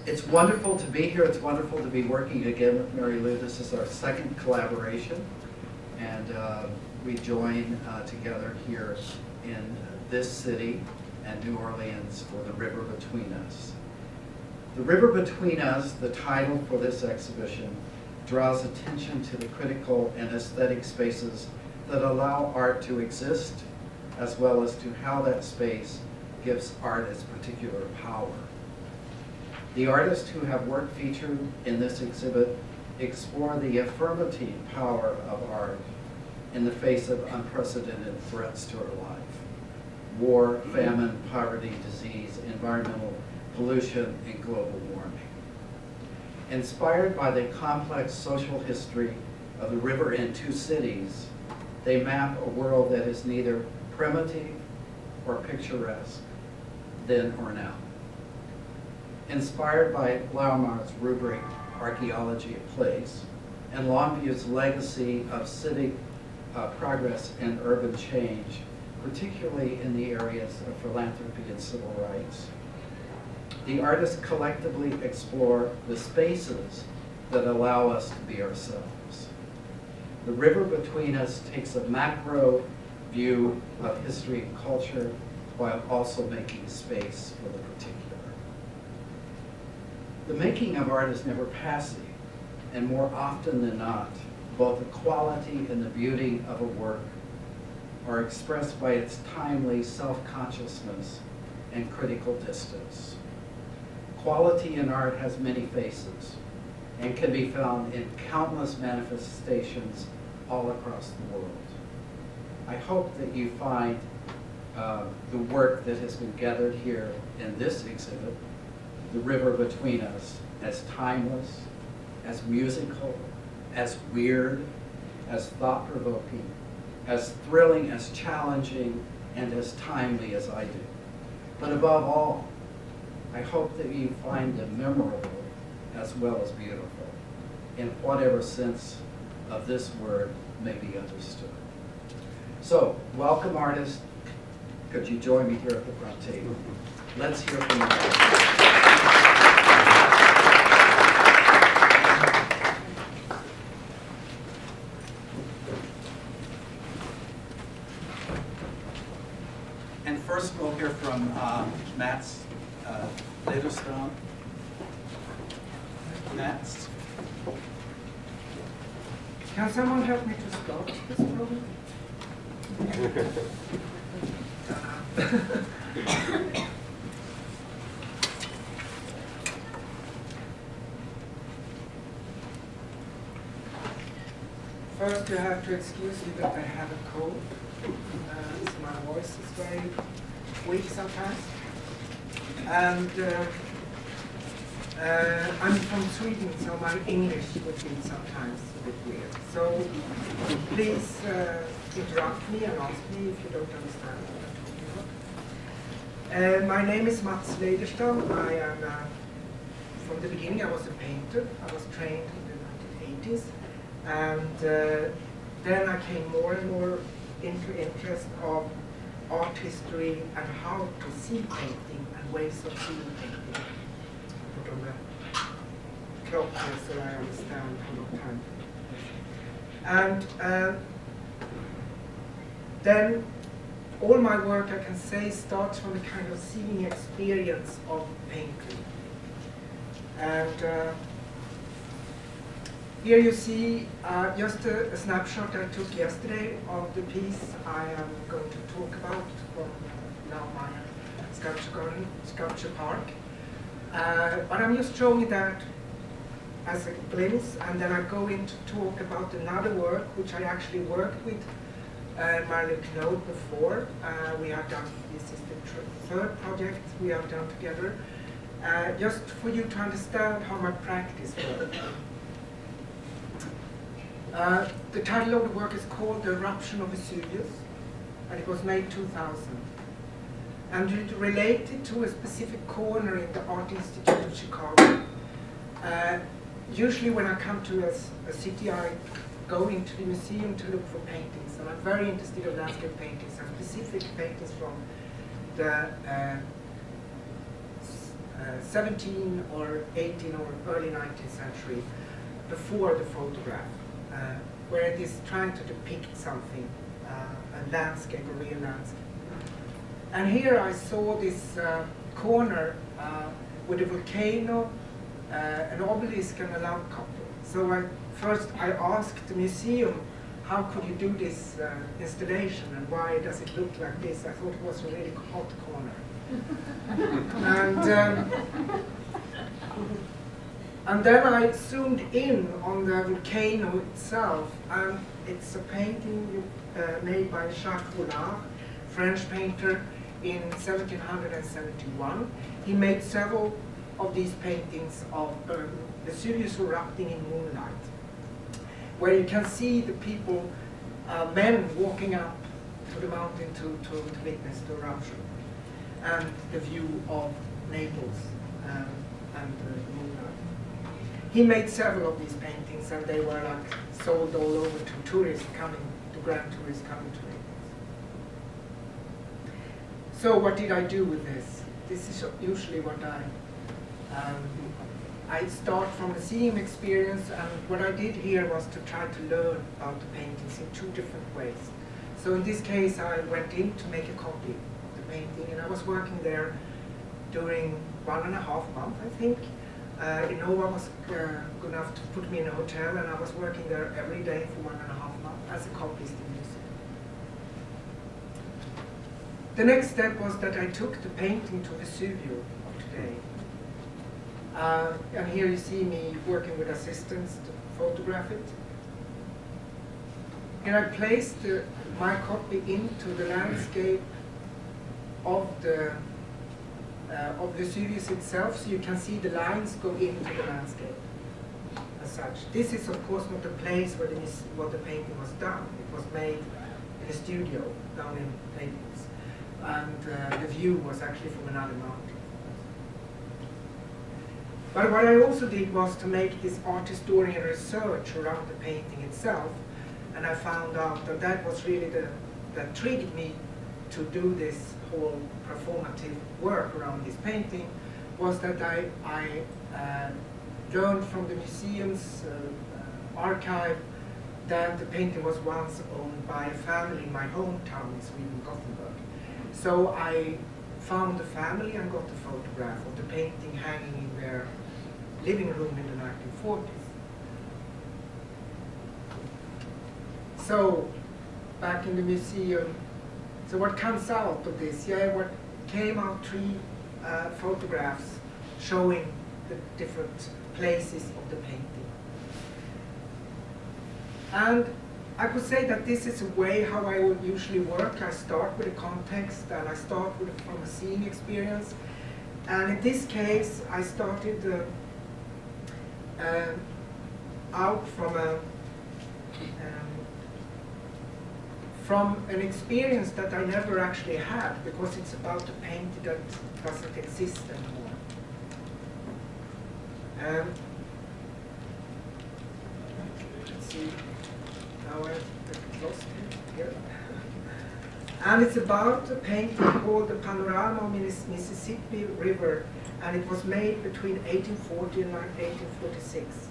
It's wonderful to be here. It's wonderful to be working again with Marilu. This is our second collaboration, and we join together here in this city and New Orleans for The River Between Us. The River Between Us, the title for this exhibition, draws attention to the critical and aesthetic spaces that allow art to exist, as well as to how that space gives art its particular power. The artists who have work featured in this exhibit explore the affirmative power of art in the face of unprecedented threats to our life: war, famine, poverty, disease, environmental pollution, and global warming. Inspired by the complex social history of the river in two cities, they map a world that is neither primitive or picturesque, then or now. Inspired by Laumeier's rubric, Archaeology of Place, and Longview's legacy of civic progress and urban change, particularly in the areas of philanthropy and civil rights, the artists collectively explore the spaces that allow us to be ourselves. The River Between Us takes a macro view of history and culture while also making space for the particular. The making of art is never passive, and more often than not, both the quality and the beauty of a work are expressed by its timely self-consciousness and critical distance. Quality in art has many faces and can be found in countless manifestations all across the world. I hope that you find the work that has been gathered here in this exhibit, The River Between Us, as timeless, as musical, as weird, as thought-provoking, as thrilling, as challenging, and as timely as I do. But above all, I hope that you find them memorable as well as beautiful, in whatever sense of this word may be understood. So, welcome artists. Could you join me here at the front table? Let's hear from you. And first we'll hear from Matts Leiderstam. Matts. Can someone help me to start this problem? First, you have to excuse me that I have a cold. So my voice is very weak sometimes. And I'm from Sweden, so my English would be sometimes a bit weird. So please interrupt me and ask me if you don't understand what I'm talking about. My name is Matts Leiderstam. I am, from the beginning, I was a painter. I was trained in the 1980s. And then I came more and more into interest of art history and how to see painting and ways of seeing painting. Put on the clock here so I understand how long time. And then all my work, I can say, starts from a kind of seeing experience of painting. And here you see just a snapshot I took yesterday of the piece I am going to talk about from Laumeier Sculpture Park. But I'm just showing that as a glimpse, and then I go into talk about another work which I actually worked with Marilu Knode before. We have done, this is the third project we have done together, just for you to understand how my practice works. The title of the work is called The Eruption of Vesuvius, and it was made 2000. And it related to a specific corner in the Art Institute of Chicago. Usually when I come to a city, I go into the museum to look for paintings, and I'm very interested in landscape paintings, and specific paintings from the 17 or 18 or early 19th century, before the photograph, where it is trying to depict something, a landscape, a real landscape. And here I saw this corner with a volcano, an obelisk and a love couple. So first I asked the museum, how could you do this installation and why does it look like this? I thought it was a really hot corner. And then I zoomed in on the volcano itself, and it's a painting made by Jacques Boulard, French painter, in 1771. He made several of these paintings of Vesuvius erupting in moonlight, where you can see the people, men walking up to the mountain to witness the eruption, and the view of Naples and the moonlight. He made several of these paintings, and they were like sold all over to tourists coming, to grand tourists coming to Naples. So what did I do with this? This is usually what I start from a seeing experience, and what I did here was to try to learn about the paintings in two different ways. So in this case, I went in to make a copy of the painting, and I was working there during 1.5 months, I think. Innova was good enough to put me in a hotel, and I was working there every day for 1.5 months as a copyist in the museum. The next step was that I took the painting to Vesuvio of today. And here you see me working with assistants to photograph it. And I placed my copy into the landscape of Vesuvius itself, so you can see the lines go into the landscape as such. This is of course not the place where the painting was done. It was made in a studio down in Naples, and the view was actually from another mountain. But what I also did was to make this art historian research around the painting itself, and I found out that that was really that triggered me to do this whole performative work around this painting, was that I learned from the museum's archive that the painting was once owned by a family in my hometown in Sweden, Gothenburg. So I found the family and got a photograph of the painting hanging in their living room in the 1940s. So, back in the museum, so what comes out of this? Yeah, what came out, 3 photographs showing the different places of the painting. And I could say that this is a way how I would usually work. I start with a context, and I start from a seeing experience. And in this case, I started out from an experience that I never actually had, because it's about a painting that doesn't exist anymore. Let's see. Now I've lost it here. And it's about a painting called the Panorama of Mississippi River, and it was made between 1840 and 1846.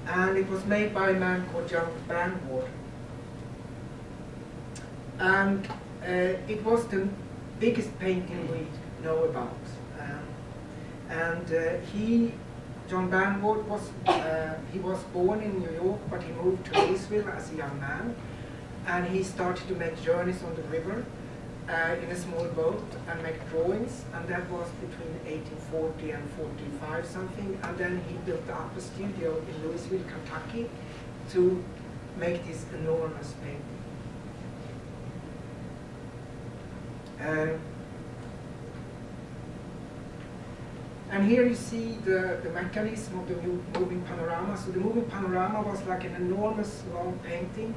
And it was made by a man called John Banward. And it was the biggest painting we know about. John Banward he was born in New York, but he moved to Louisville as a young man. And he started to make journeys on the river in a small boat and make drawings, and that was between 1840 and 45 something. And then he built up a studio in Louisville, Kentucky, to make this enormous painting. And here you see the mechanism of the moving panorama. So the moving panorama was like an enormous long painting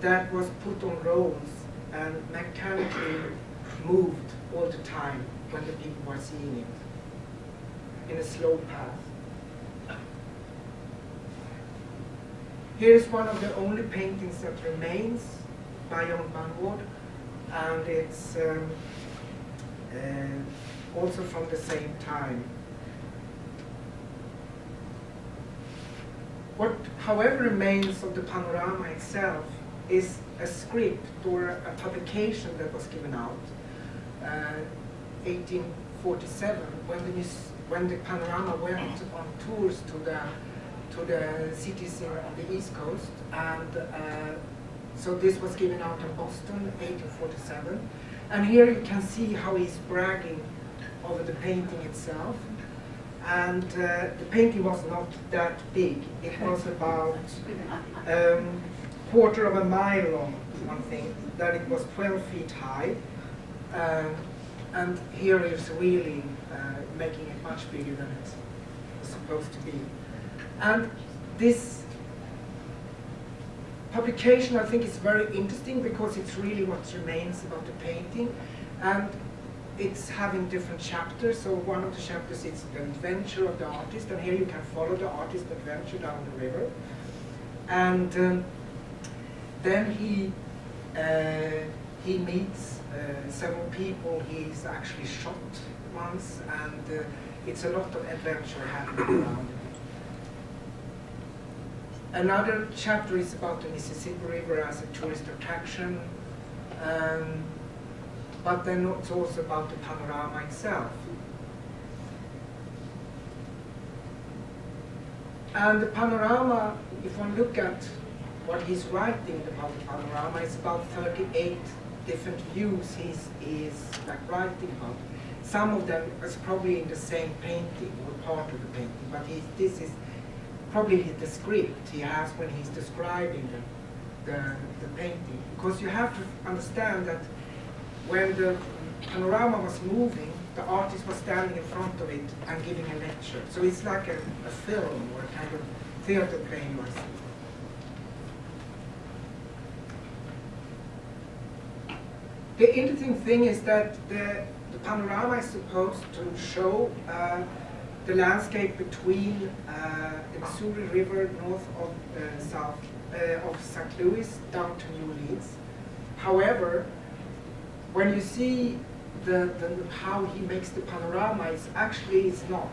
that was put on rolls and mechanically moved all the time when the people were seeing it in a slow path. Here's one of the only paintings that remains by John Banward, and it's also from the same time. What, however, remains of the panorama itself is a script or a publication that was given out 1847 when the Panorama went on tours to the cities on the East Coast, and so this was given out in Boston, 1847. And here you can see how he's bragging over the painting itself. And the painting was not that big. It was about quarter of a mile long, one thing, that it was 12 feet high. And here it's really making it much bigger than it was supposed to be. And this publication, I think, is very interesting because it's really what remains about the painting. And it's having different chapters. So one of the chapters is the adventure of the artist, and here you can follow the artist's adventure down the river. And then he meets several people. He's actually shot once, and it's a lot of adventure happening around him. Another chapter is about the Mississippi River as a tourist attraction, but then it's also about the panorama itself. And the panorama, if one look at what he's writing about the panorama, it's about 38 different views he's like writing about. Some of them is probably in the same painting or part of the painting, but this is probably the script he has when he's describing the painting. Because you have to understand that when the panorama was moving, the artist was standing in front of it and giving a lecture. So it's like a film or a kind of theater play or something. The interesting thing is that the panorama is supposed to show the landscape between the Missouri River north of St. Louis down to New Orleans. However, when you see how he makes the panorama, it's not.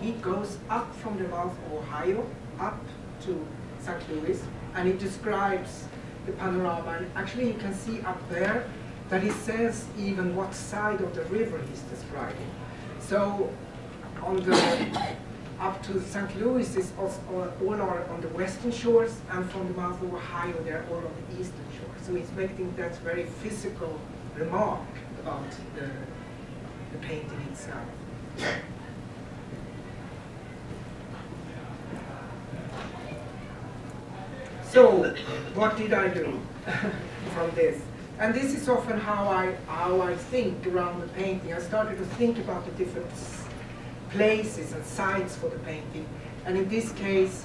He goes up from the mouth of Ohio up to St. Louis, and he describes the panorama. And actually, you can see up there that he says even what side of the river he's describing. So on the up to St. Louis is all are on the western shores, and from the mouth of Ohio they're all on the eastern shore. So he's making that very physical remark about the painting itself. So what did I do from this? And this is often how I think around the painting. I started to think about the different places and sites for the painting. And in this case,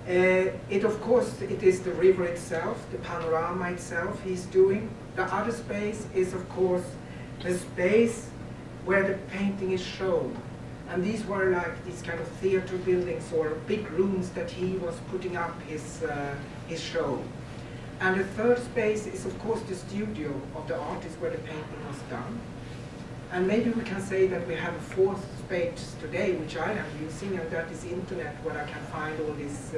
of course, it is the river itself, the panorama itself he's doing. The other space is, of course, the space where the painting is shown. And these were like these kind of theater buildings or big rooms that he was putting up his show. And the third space is, of course, the studio of the artist where the painting was done. And maybe we can say that we have a fourth space today, which I am using, and that is internet, where I can find all this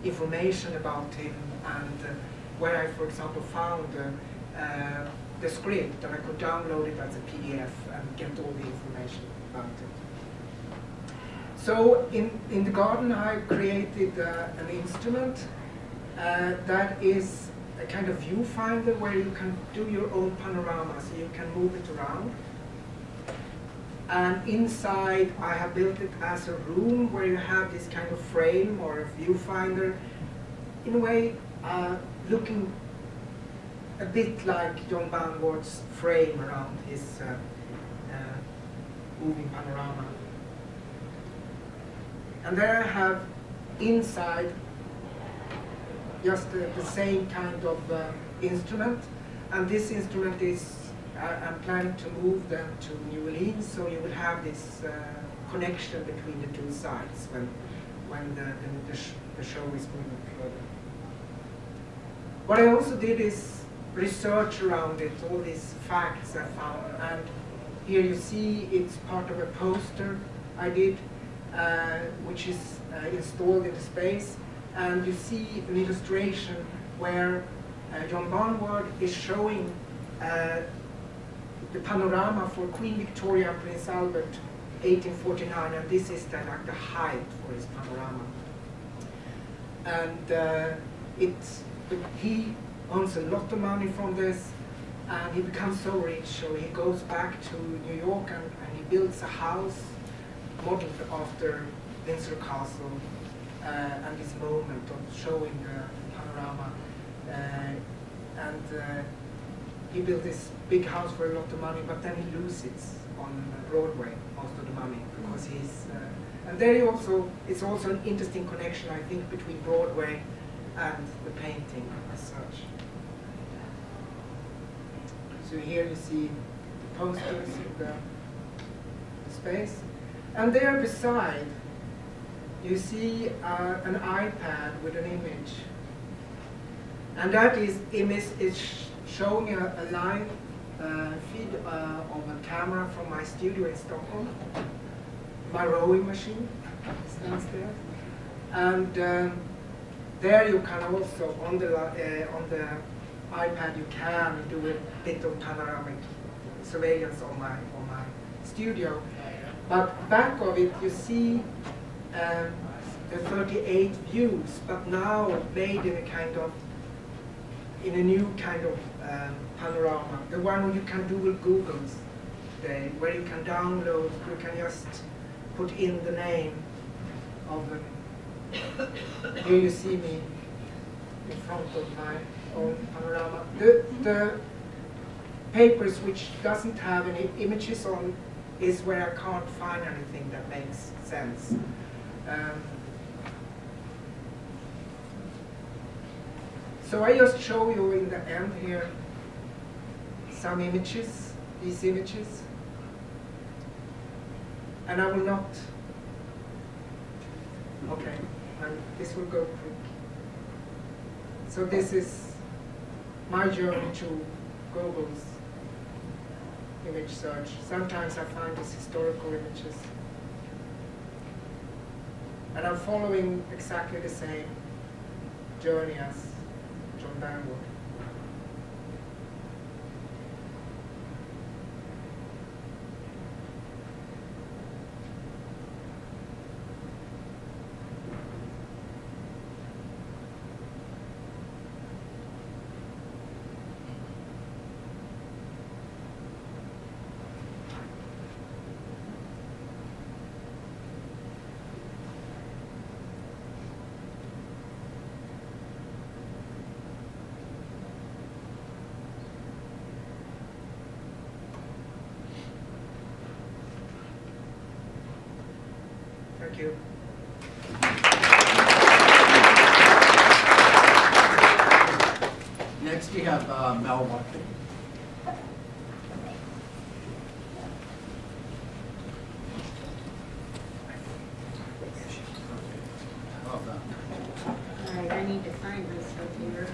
information about him, and where I, for example, found the script, and I could download it as a PDF and get all the information about it. So in the garden, I created an instrument that is a kind of viewfinder where you can do your own panorama, so you can move it around. And inside, I have built it as a room where you have this kind of frame or a viewfinder, in a way looking a bit like John Banward's frame around his moving panorama. And there I have inside just the same kind of instrument, and this instrument is, I'm planning to move them to New Orleans, so you will have this connection between the two sides when the show is moving further. What I also did is research around it, all these facts I found, and here you see it's part of a poster I did, which is installed in the space. And you see an illustration where John Barnward is showing the panorama for Queen Victoria and Prince Albert, 1849, and this is like the height for his panorama. And he earns a lot of money from this, and he becomes so rich, so he goes back to New York and he builds a house modeled after Windsor Castle, and this moment of showing the panorama. He built this big house for a lot of money, but then he loses on Broadway most of the money because he's. And there it's also an interesting connection, I think, between Broadway and the painting as such. So here you see the posters of the space, and there beside you see an iPad with an image, and that image is showing a live feed of a camera from my studio in Stockholm. My rowing machine stands there, and there you can also on the iPad you can do a bit of panoramic surveillance on my studio. But back of it you see the 38 views, but now made in a new kind of panorama. The one you can do with Google's today, where you can download, you can just put in the name of the. Here you see me in front of my own panorama. The papers which doesn't have any images on is where I can't find anything that makes sense. So I just show you in the end here some images, these images, and I will not. Okay, and this will go quick. So this is my journey to Google's image search. Sometimes I find these historical images, and I'm following exactly the same journey as John Barnward. Thank you. Next we have Mel Watkin. Well done. All right, I need to find myself here.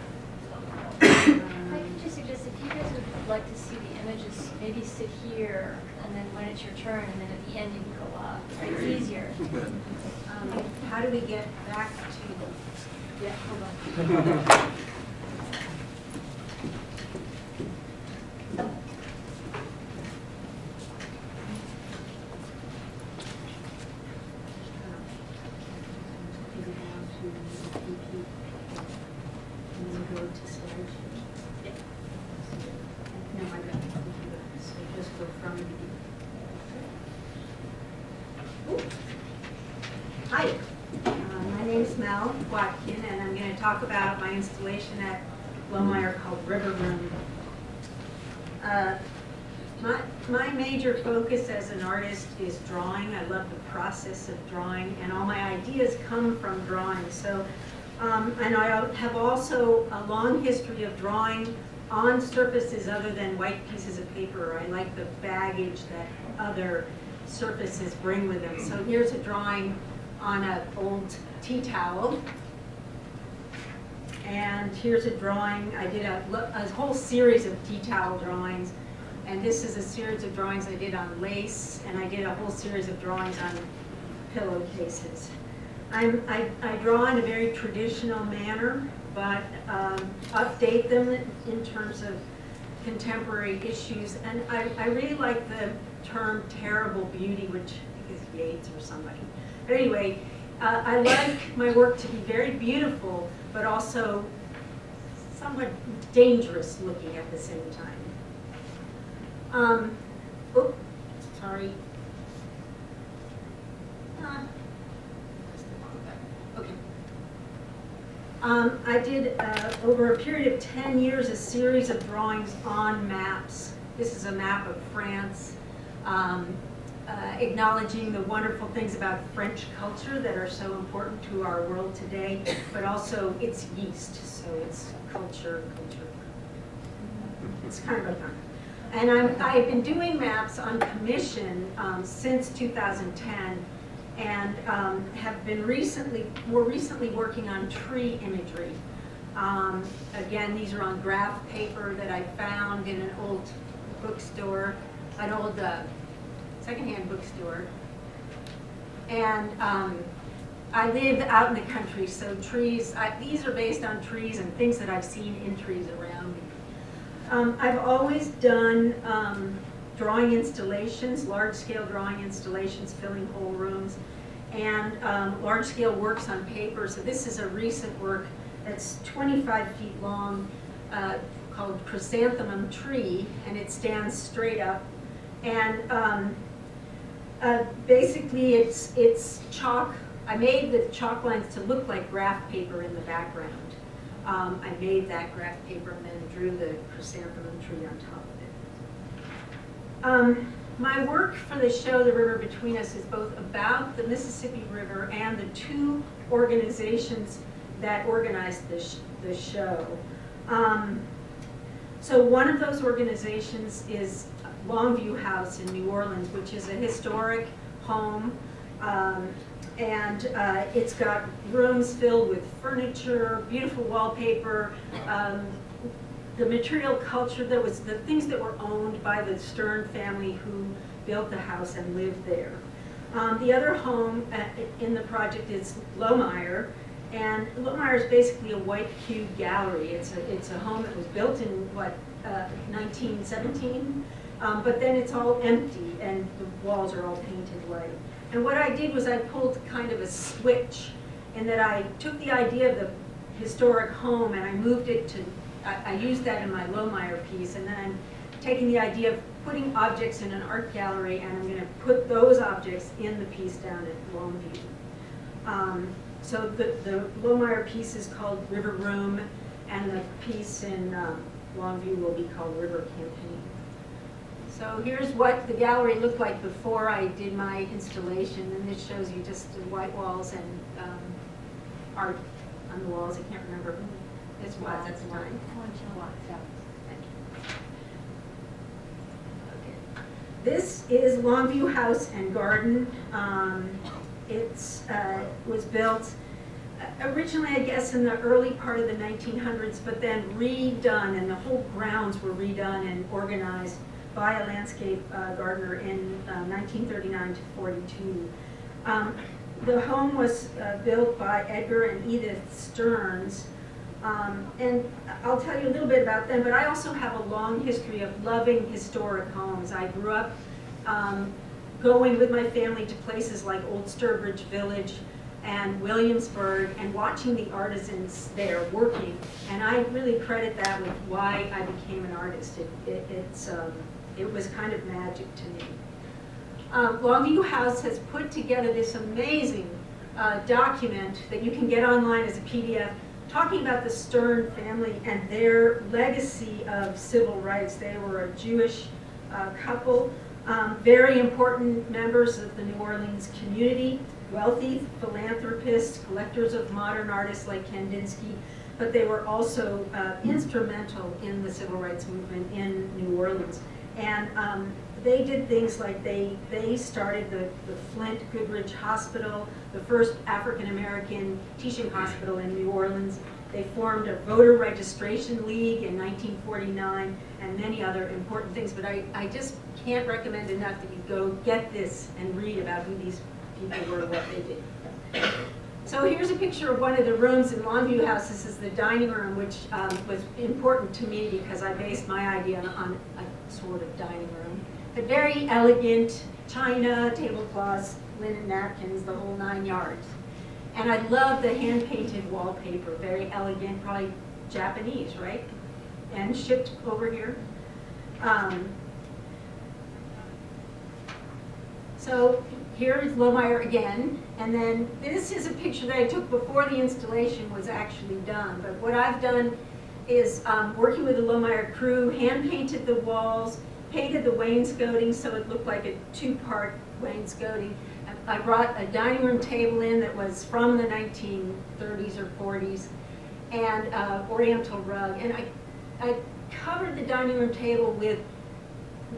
I could just suggest if you guys would like to see the images, maybe sit here, and then when it's your turn, and then at the end you can go up. It's easier. Good. How do we get back to them? Yeah, hold on. Hi, my name is Mel Watkin, and I'm going to talk about my installation at Laumeier called River Room. My major focus as an artist is drawing. I love the process of drawing, and all my ideas come from drawing. So, and I have also a long history of drawing on surfaces other than white pieces of paper. I like the baggage that other surfaces bring with them. So here's a drawing on an old tea towel. And here's a drawing. I did a whole series of tea towel drawings. And this is a series of drawings I did on lace. And I did a whole series of drawings on pillowcases. I draw in a very traditional manner, but update them in terms of contemporary issues. And I really like the term terrible beauty, which I think is Yeats or somebody. But anyway, I like my work to be very beautiful, but also somewhat dangerous looking at the same time. Oh, sorry. Okay. I did, over a period of 10 years, a series of drawings on maps. This is a map of France, acknowledging the wonderful things about French culture that are so important to our world today, but also it's yeast, so it's culture. It's kind of a fun. And I've been doing maps on commission since 2010, and have been more recently working on tree imagery. Again, these are on graph paper that I found in an old bookstore, an old secondhand bookstore. And I live out in the country, so trees, these are based on trees and things that I've seen in trees around me. I've always done drawing installations, large-scale drawing installations, filling whole rooms, and large-scale works on paper. So this is a recent work that's 25 feet long, called Chrysanthemum Tree, and it stands straight up. And basically it's chalk. I made the chalk lines to look like graph paper in the background. I made that graph paper and then drew the chrysanthemum tree on top of it. My work for the show, The River Between Us, is both about the Mississippi River and the two organizations that organized the show. So one of those organizations is Longview House in New Orleans, which is a historic home, and it's got rooms filled with furniture, beautiful wallpaper, the material culture that was the things that were owned by the Stern family who built the house and lived there. The other home in the project is Laumeier, and Laumeier is basically a white cube gallery. It's a home that was built in, 1917? But then it's all empty and the walls are all painted white. And what I did was I pulled kind of a switch in that I took the idea of the historic home and I moved it to, I used that in my Laumeier piece, and then I'm taking the idea of putting objects in an art gallery and I'm going to put those objects in the piece down at Longview. So the Laumeier piece is called River Room, and the piece in Longview will be called River Campaign. So here's what the gallery looked like before I did my installation, and this shows you just the white walls and art on the walls. I can't remember who this was at the time. Okay. This is Longview House and Garden. It was built originally, I guess, in the early part of the 1900s, but then redone, and the whole grounds were redone and organized by a landscape gardener in 1939 to 42. The home was built by Edgar and Edith Stearns, and I'll tell you a little bit about them, but I also have a long history of loving historic homes. I grew up going with my family to places like Old Sturbridge Village and Williamsburg and watching the artisans there working, and I really credit that with why I became an artist. It was kind of magic to me. Longview House has put together this amazing document that you can get online as a PDF, talking about the Stern family and their legacy of civil rights. They were a Jewish couple, very important members of the New Orleans community, wealthy philanthropists, collectors of modern artists like Kandinsky, but they were also instrumental in the civil rights movement in New Orleans. And they did things like they started the Flint Goodrich Hospital, the first African-American teaching hospital in New Orleans. They formed a voter registration league in 1949 and many other important things. But I just can't recommend enough that you go get this and read about who these people were, what they did. So here's a picture of one of the rooms in Longue House. This is the dining room, which was important to me because I based my idea on a sort of dining room. But very elegant, china, tablecloths, linen napkins, the whole 9 yards. And I love the hand-painted wallpaper, very elegant, probably Japanese, right? And shipped over here. So here is Laumeier again, and then this is a picture that I took before the installation was actually done. But what I've done is working with the Laumeier crew, hand-painted the walls, painted the wainscoting so it looked like a 2-part wainscoting. I brought a dining room table in that was from the 1930s or 40s, and oriental rug. And I covered the dining room table with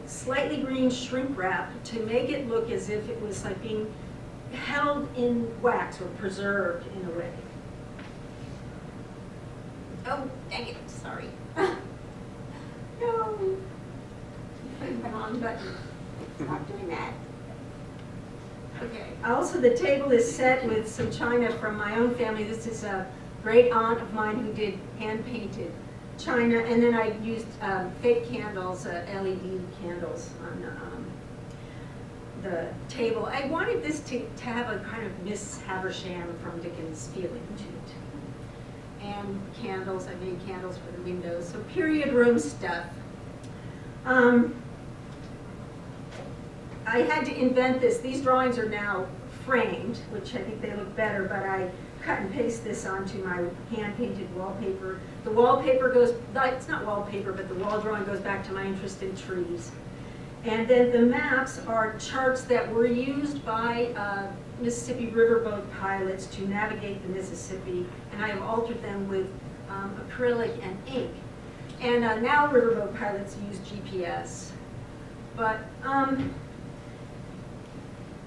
slightly green shrink wrap to make it look as if it was like being held in wax or preserved in a way. Oh, dang it, sorry. No. The wrong button. Stop doing that. Okay. Also, the table is set with some china from my own family. This is a great aunt of mine who did hand-painted china, and then I used fake candles, LED candles on the table. I wanted this to have a kind of Miss Havisham from Dickens feeling to it. And candles, I made candles for the windows. So period room stuff. I had to invent this. These drawings are now framed, which I think they look better, but I cut and paste this onto my hand-painted wallpaper. The wallpaper goes, it's not wallpaper, but the wall drawing goes back to my interest in trees. And then the maps are charts that were used by Mississippi riverboat pilots to navigate the Mississippi, and I have altered them with acrylic and ink. And now riverboat pilots use GPS. But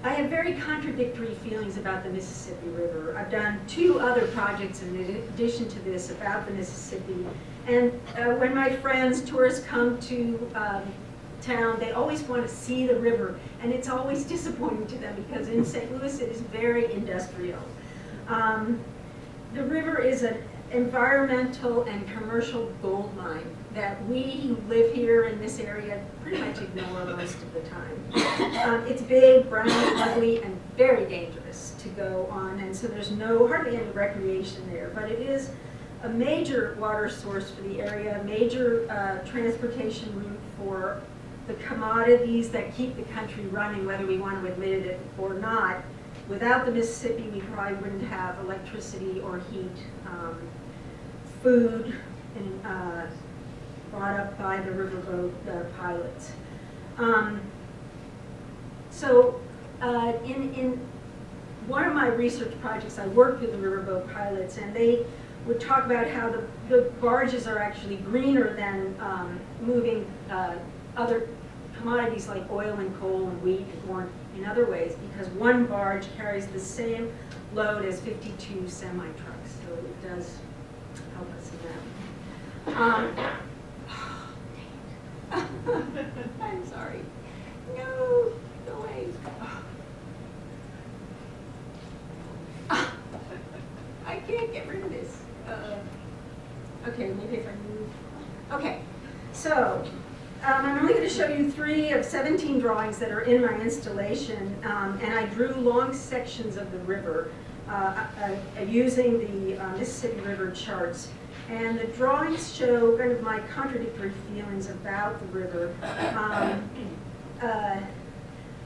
I have very contradictory feelings about the Mississippi River. I've done 2 other projects in addition to this about the Mississippi. And when my friends, tourists come to town, they always want to see the river. And it's always disappointing to them because in St. Louis it is very industrial. The river is an environmental and commercial gold mine that we who live here in this area pretty much ignore most of the time. It's big, brown, ugly, and very dangerous to go on, and so there's hardly any recreation there. But it is a major water source for the area, a major transportation route for the commodities that keep the country running, whether we want to admit it or not. Without the Mississippi, we probably wouldn't have electricity or heat, food, and brought up by the riverboat pilots. In one of my research projects, I worked with the riverboat pilots, and they would talk about how the barges are actually greener than moving other commodities like oil and coal and wheat and corn in other ways, because one barge carries the same load as 52 semi-trucks, so it does help us in that. I'm sorry. No, go away. I can't get rid of this. Okay, maybe if I move. Okay, so I'm only going to show you 3 of 17 drawings that are in my installation, and I drew long sections of the river using the Mississippi River charts. And the drawings show kind of my contradictory feelings about the river.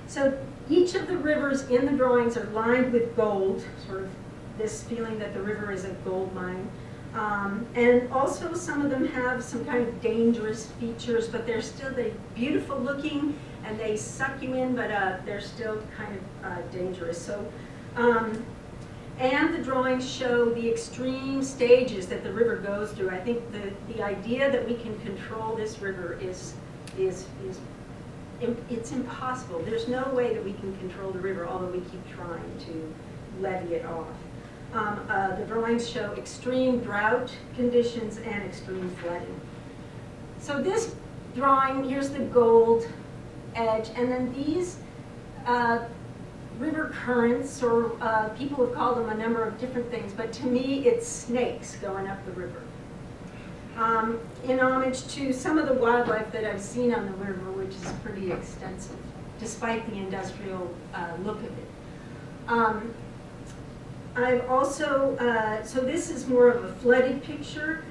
So each of the rivers in the drawings are lined with gold, sort of this feeling that the river is a gold mine. And also some of them have some kind of dangerous features, but they're still beautiful looking, and they suck you in, but they're still kind of dangerous. So. And the drawings show the extreme stages that the river goes through. I think the idea that we can control this river is it's impossible. There's no way that we can control the river, although we keep trying to levee it off. The drawings show extreme drought conditions and extreme flooding. So this drawing, here's the gold edge, and then these river currents, or people have called them a number of different things, but to me it's snakes going up the river. In homage to some of the wildlife that I've seen on the river, which is pretty extensive, despite the industrial look of it. I've also, so this is more of a flooded picture,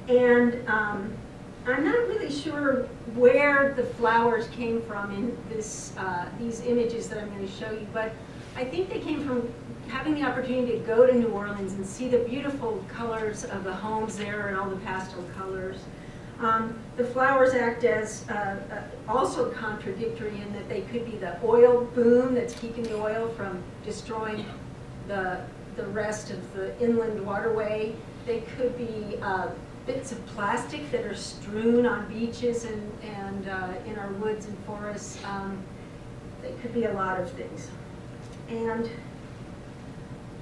and I'm not really sure where the flowers came from in this, these images that I'm going to show you, but I think they came from having the opportunity to go to New Orleans and see the beautiful colors of the homes there and all the pastel colors. The flowers act as also contradictory in that they could be the oil boom that's keeping the oil from destroying the rest of the inland waterway. They could be bits of plastic that are strewn on beaches and in our woods and forests. They could be a lot of things. And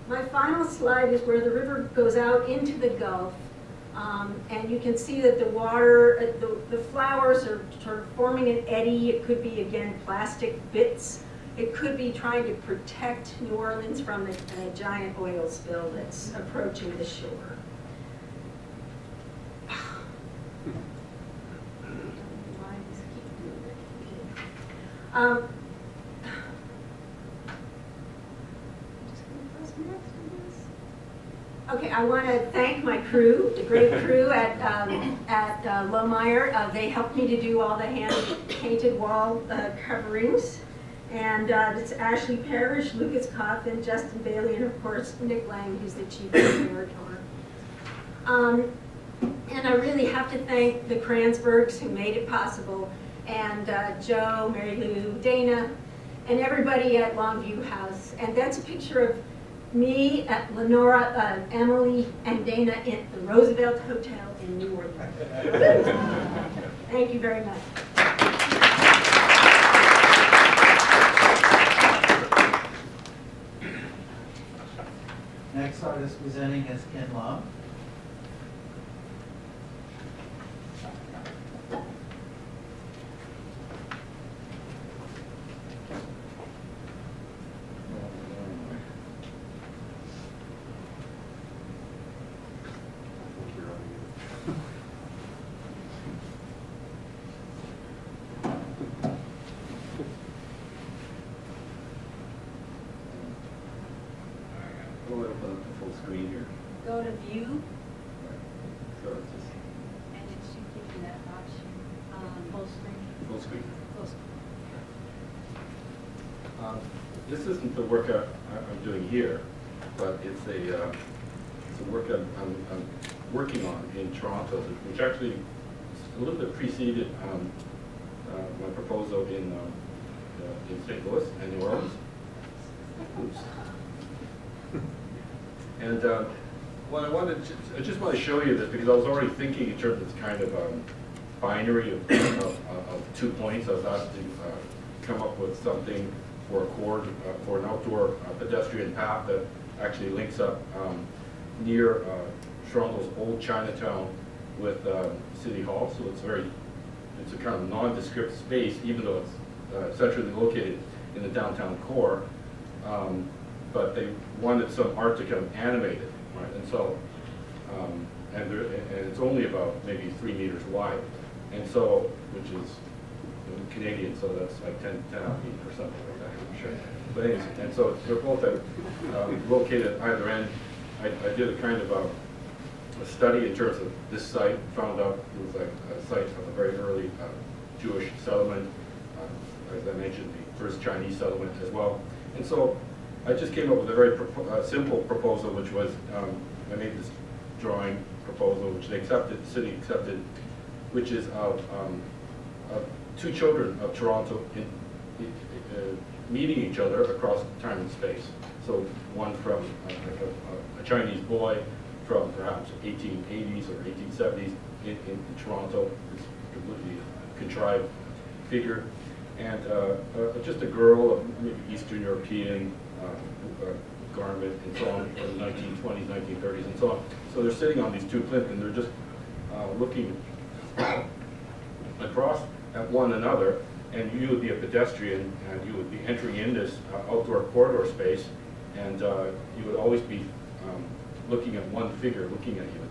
my final slide is where the river goes out into the Gulf. And you can see that the water, the flowers are sort of forming an eddy. It could be, again, plastic bits. It could be trying to protect New Orleans from a giant oil spill that's approaching the shore. Okay, I want to thank my crew, the great crew at Laumeier. They helped me to do all the hand-painted wall coverings. And it's Ashley Parrish, Lucas Coffin, Justin Bailey, and of course Nick Lang, who's the chief curator. And I really have to thank the Kransbergs who made it possible, and Joe, Marilu, Dana, and everybody at Longview House. And that's a picture of me, at Lenora, Emily, and Dana at the Roosevelt Hotel in New Orleans. Thank you very much. Next artist presenting is Ken Longue. Go to view. So it's just And it should give you that option, full screen. full screen. Full screen. This isn't the work I'm doing here, but it's a work I'm working on in Toronto, which actually a little bit preceded my proposal in St. Louis and New Orleans. Oops. And what I just want to show you this because I was already thinking in terms of this kind of binary of 2 points. I was asked to come up with something for a chord for an outdoor pedestrian path that actually links up near Toronto's old Chinatown with City Hall. So it's a kind of nondescript space, even though it's centrally located in the downtown core. But they wanted some art to kind of animate it, right? And so, and it's only about maybe 3 meters wide, and so, which is Canadian, so that's like 10 feet or something like that, I'm sure. But anyways, and so they're both located at either end. I did a kind of a study in terms of this site, found out it was like a site of a very early Jewish settlement, as I mentioned, the first Chinese settlement as well. And so I just came up with a very simple proposal, which was, I made this drawing proposal, which they accepted, the city accepted, which is of 2 children of Toronto meeting each other across time and space. So one from a Chinese boy from perhaps 1880s or 1870s in Toronto, this completely contrived figure, and just a girl of maybe Eastern European garment and so on, from the 1920s, 1930s, and so on. So they're sitting on these 2 plinths and they're just looking across at one another and you would be a pedestrian, and you would be entering in this outdoor corridor space, and you would always be looking at one figure, looking at you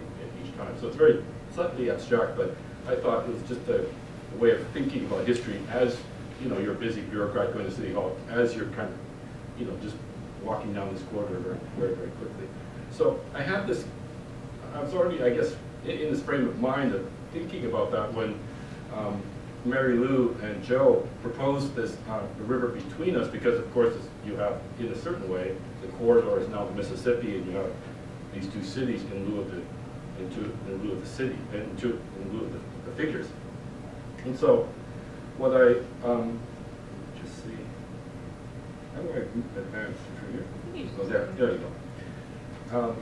each time. So it's very slightly abstract, but I thought it was just a way of thinking about history as, you know, you're a busy bureaucrat going to City Hall, as you're kind of, you know, just walking down this corridor very quickly. So I had this, I was already, I guess, in this frame of mind of thinking about that when Marilu and Joe proposed this, the river between us, because of course you have, in a certain way, the corridor is now the Mississippi, and you have these two cities in lieu of the, in lieu of the city, in lieu of the figures. And so, what I, just see, how do I advance through here? Oh, there you go.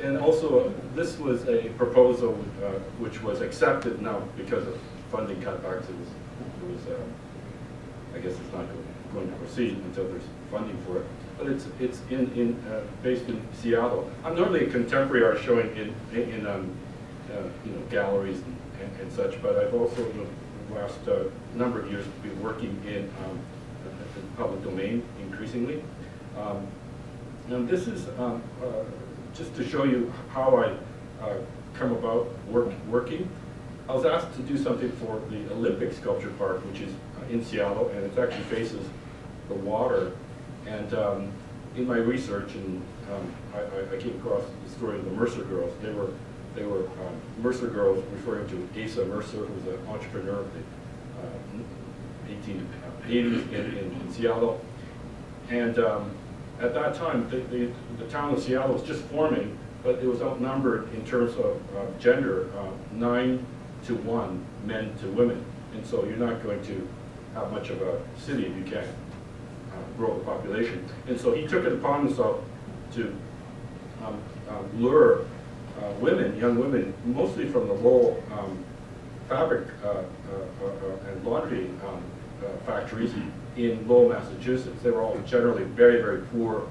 And also, this was a proposal which was accepted now because of funding cutbacks. It was I guess it's not going to proceed until there's funding for it. But it's based in Seattle. I'm normally a contemporary art showing in you know, galleries and such, but I've also in the last number of years been working in the public domain increasingly. And this is just to show you how I come about working. I was asked to do something for the Olympic Sculpture Park, which is in Seattle, and it actually faces the water. And in my research, and I came across the story of the Mercer Girls. They were Mercer Girls, referring to Asa Mercer, who was an entrepreneur of the 1880s in Seattle. And at that time, the town of Seattle was just forming, but it was outnumbered in terms of gender, 9 to 1, men to women. And so you're not going to have much of a city if you can't grow the population. And so he took it upon himself to lure women, young women, mostly from the Lowell fabric and laundry factories in Lowell, Massachusetts. They were all generally very poor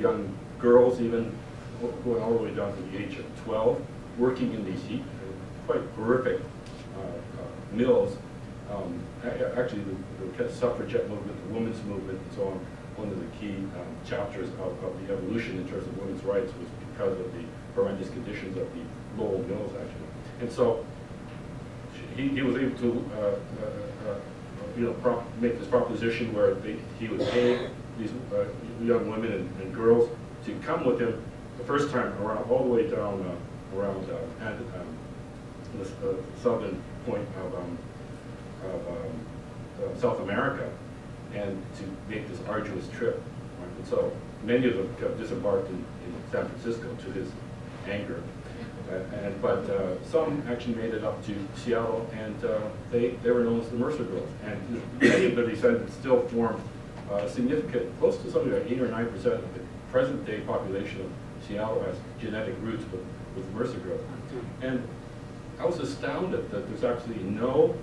young girls, even going all the way down to the age of 12, working in these quite horrific mills. Actually, the suffragette movement, the women's movement, and so on, one of the key chapters of the evolution in terms of women's rights was because of the horrendous conditions of the Lowell mills, actually. And so he was able to you know, make this proposition where he would pay these young women and girls to come with him the first time around, all the way down around the southern point of South America, and to make this arduous trip. Right? And so many of them got disembarked in San Francisco to his anger. But some actually made it up to Seattle, and they were known as the Mercer Girls. And many of the descendants still form significant, close to something like 8 or 9% of the present-day population of Seattle has genetic roots with Mercer Girls. And I was astounded that there's actually no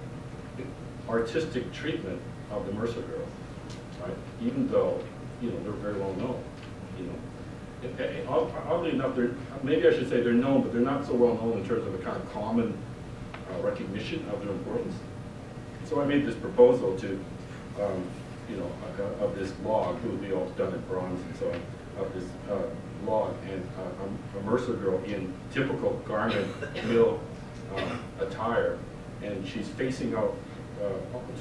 artistic treatment of the Mercer Girls, right? Even though, you know, they're very well known, you know. Oddly enough, maybe I should say they're known, but they're not so well known in terms of a kind of common recognition of their importance. So I made this proposal to, you know, of this log, it would be all done in bronze and so on, of this log, and a Mercer girl in typical garment mill attire, and she's facing out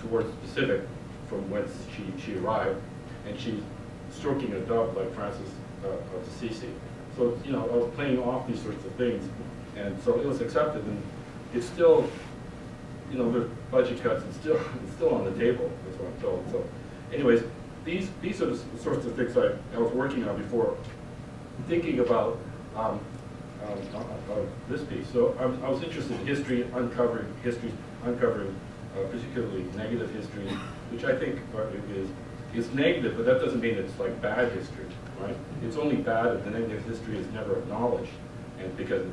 towards the Pacific from whence she arrived, and she's stroking a dove like Francis of Assisi. So, you know, I was playing off these sorts of things, and so it was accepted, and it's still, you know, there's budget cuts, it's still on the table, that's what I'm told. So, anyways, these are the sorts of things I was working on before thinking about this piece. So I was interested in history, uncovering particularly negative history, which I think is negative, but that doesn't mean it's like bad history, right? It's only bad if the negative history is never acknowledged, and because,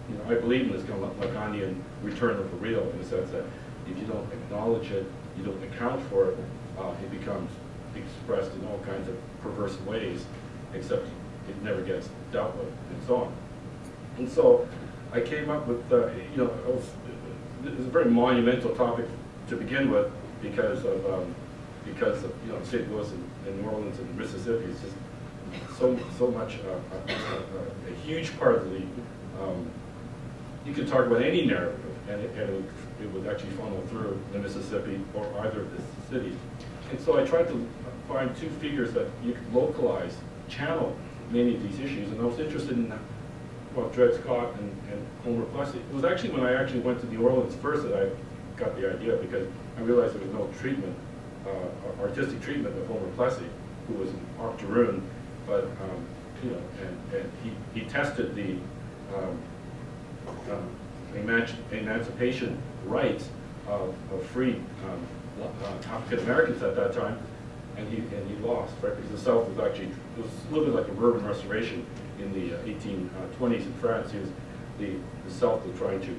you know, I believe in this kind of Lacanian return of the real, in the sense that if you don't acknowledge it, you don't account for it, it becomes expressed in all kinds of perverse ways, except it never gets dealt with, and so on. And so I came up with, you know, it was a very monumental topic to begin with, because of you know, St. Louis and New Orleans and Mississippi. It's just so much a huge part of the. You could talk about any narrative, and it would actually funnel through the Mississippi or either of the cities. And so I tried to find two figures that you could localize, channel many of these issues. And I was interested in, well, Dred Scott and Homer Plessy. It was actually when I actually went to New Orleans first that I got the idea, because I realized there was no treatment, artistic treatment of Homer Plessy, who was an octoroon, but you know, and he tested the emancipation rights of free African Americans at that time, and he lost, right? Because the South was actually, it was a little bit like a urban restoration in the 1820s in France. The South was trying to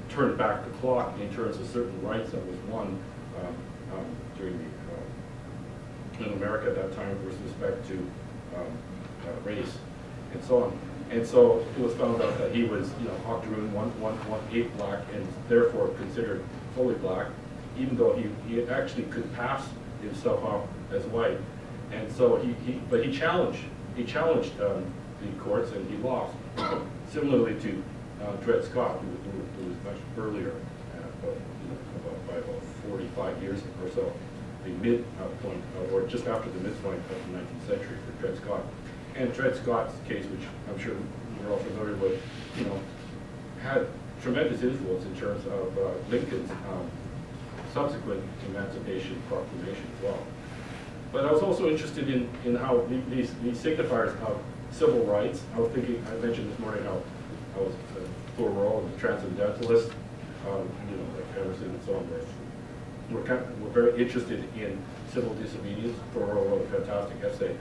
turn back the clock in terms of certain rights that was won during in America at that time with respect to race and so on. And so it was found out that he was, you know, octoroon, 1/8 black, and therefore considered fully black, even though he actually could pass himself off as white. And so he challenged the courts, and he lost. Similarly to Dred Scott, who was much earlier, by about 45 years or so, the midpoint, or just after the midpoint of the 19th century for Dred Scott. And Dred Scott's case, which I'm sure you're all familiar with, you know, had tremendous influence in terms of Lincoln's subsequent Emancipation Proclamation as well. But I was also interested in how these signifiers of civil rights. I was thinking, I mentioned this morning how I was Thoreau and the Transcendentalist, you know, like Emerson and so on. We're very interested in civil disobedience. Thoreau wrote a fantastic essay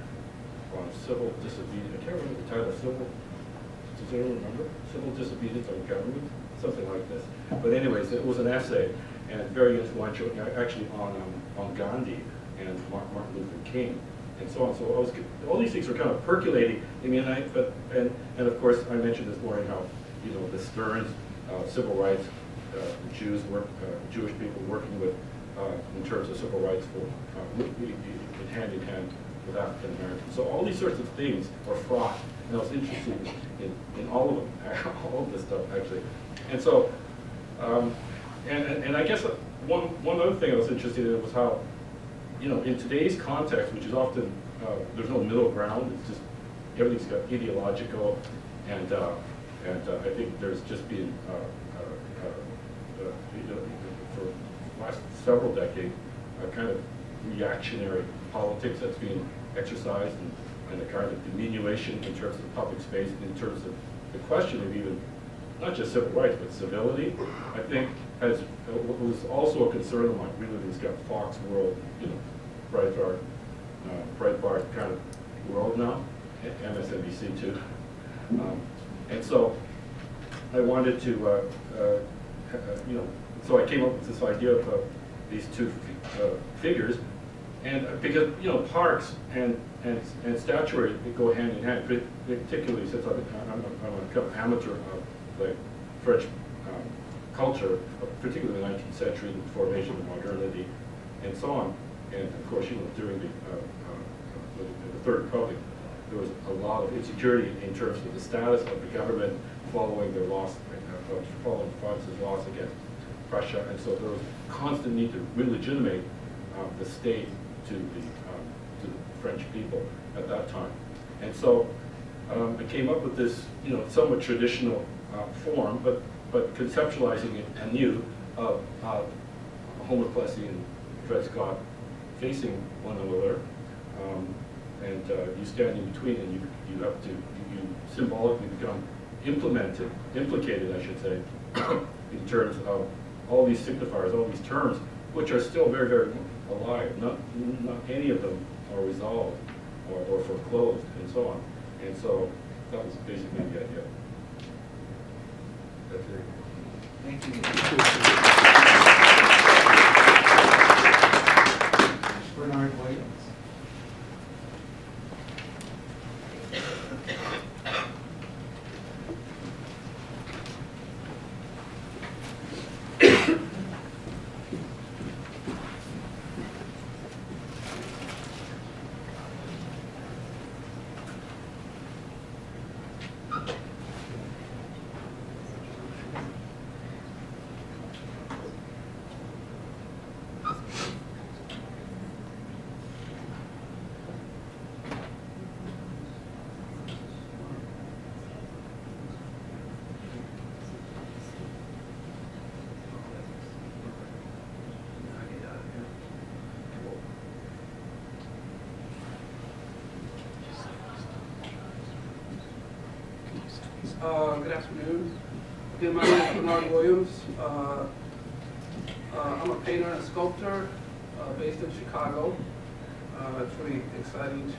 on civil disobedience. I can't remember the title. Does anyone remember? Civil disobedience on government? Something like this. But anyways, it was an essay, and very influential, actually on Gandhi and Martin Luther King, and so on. So all these things were kind of percolating in me, and of course I mentioned this morning how, you know, the Stearns, civil rights, the Jewish people working with in terms of civil rights for hand in hand with African Americans. So all these sorts of things are fraught, and I was interested in all of them, all of this stuff actually. And so, and I guess one other thing I was interested in was how, you know, in today's context, which is often, there's no middle ground, it's just, everything's got ideological, and I think there's just been, for the last several decades, a kind of reactionary politics that's being exercised, and a kind of diminution in terms of public space, in terms of the question of even, not just civil rights, but civility, I think, was also a concern of mine. Really, it's got Fox World, you know, Breitbart kind of world now, MSNBC too. And so I wanted to, you know, so I came up with this idea of these two figures, and because, you know, parks and statuary go hand in hand, particularly since I'm a kind of amateur of like French culture, particularly in the 19th century, the formation of modernity, and so on. And of course, you know, during the Third Republic, there was a lot of insecurity in terms of the status of the government following their loss, following France's loss against Prussia, and so there was a constant need to re-legitimate the state to the French people at that time. And so I came up with this, you know, somewhat traditional form, but conceptualizing it anew of Homer Plessy and Dred Scott facing one another, and you stand in between, and you have to, you symbolically become implicated, I should say, in terms of all these signifiers, all these terms, which are still very, very alive. Not any of them are resolved or foreclosed, and so on. And so that was basically the idea. That's it. Thank you. Bernard Williams. Good afternoon. Again, my name is Bernard Williams. I'm a painter and sculptor based in Chicago. It's really exciting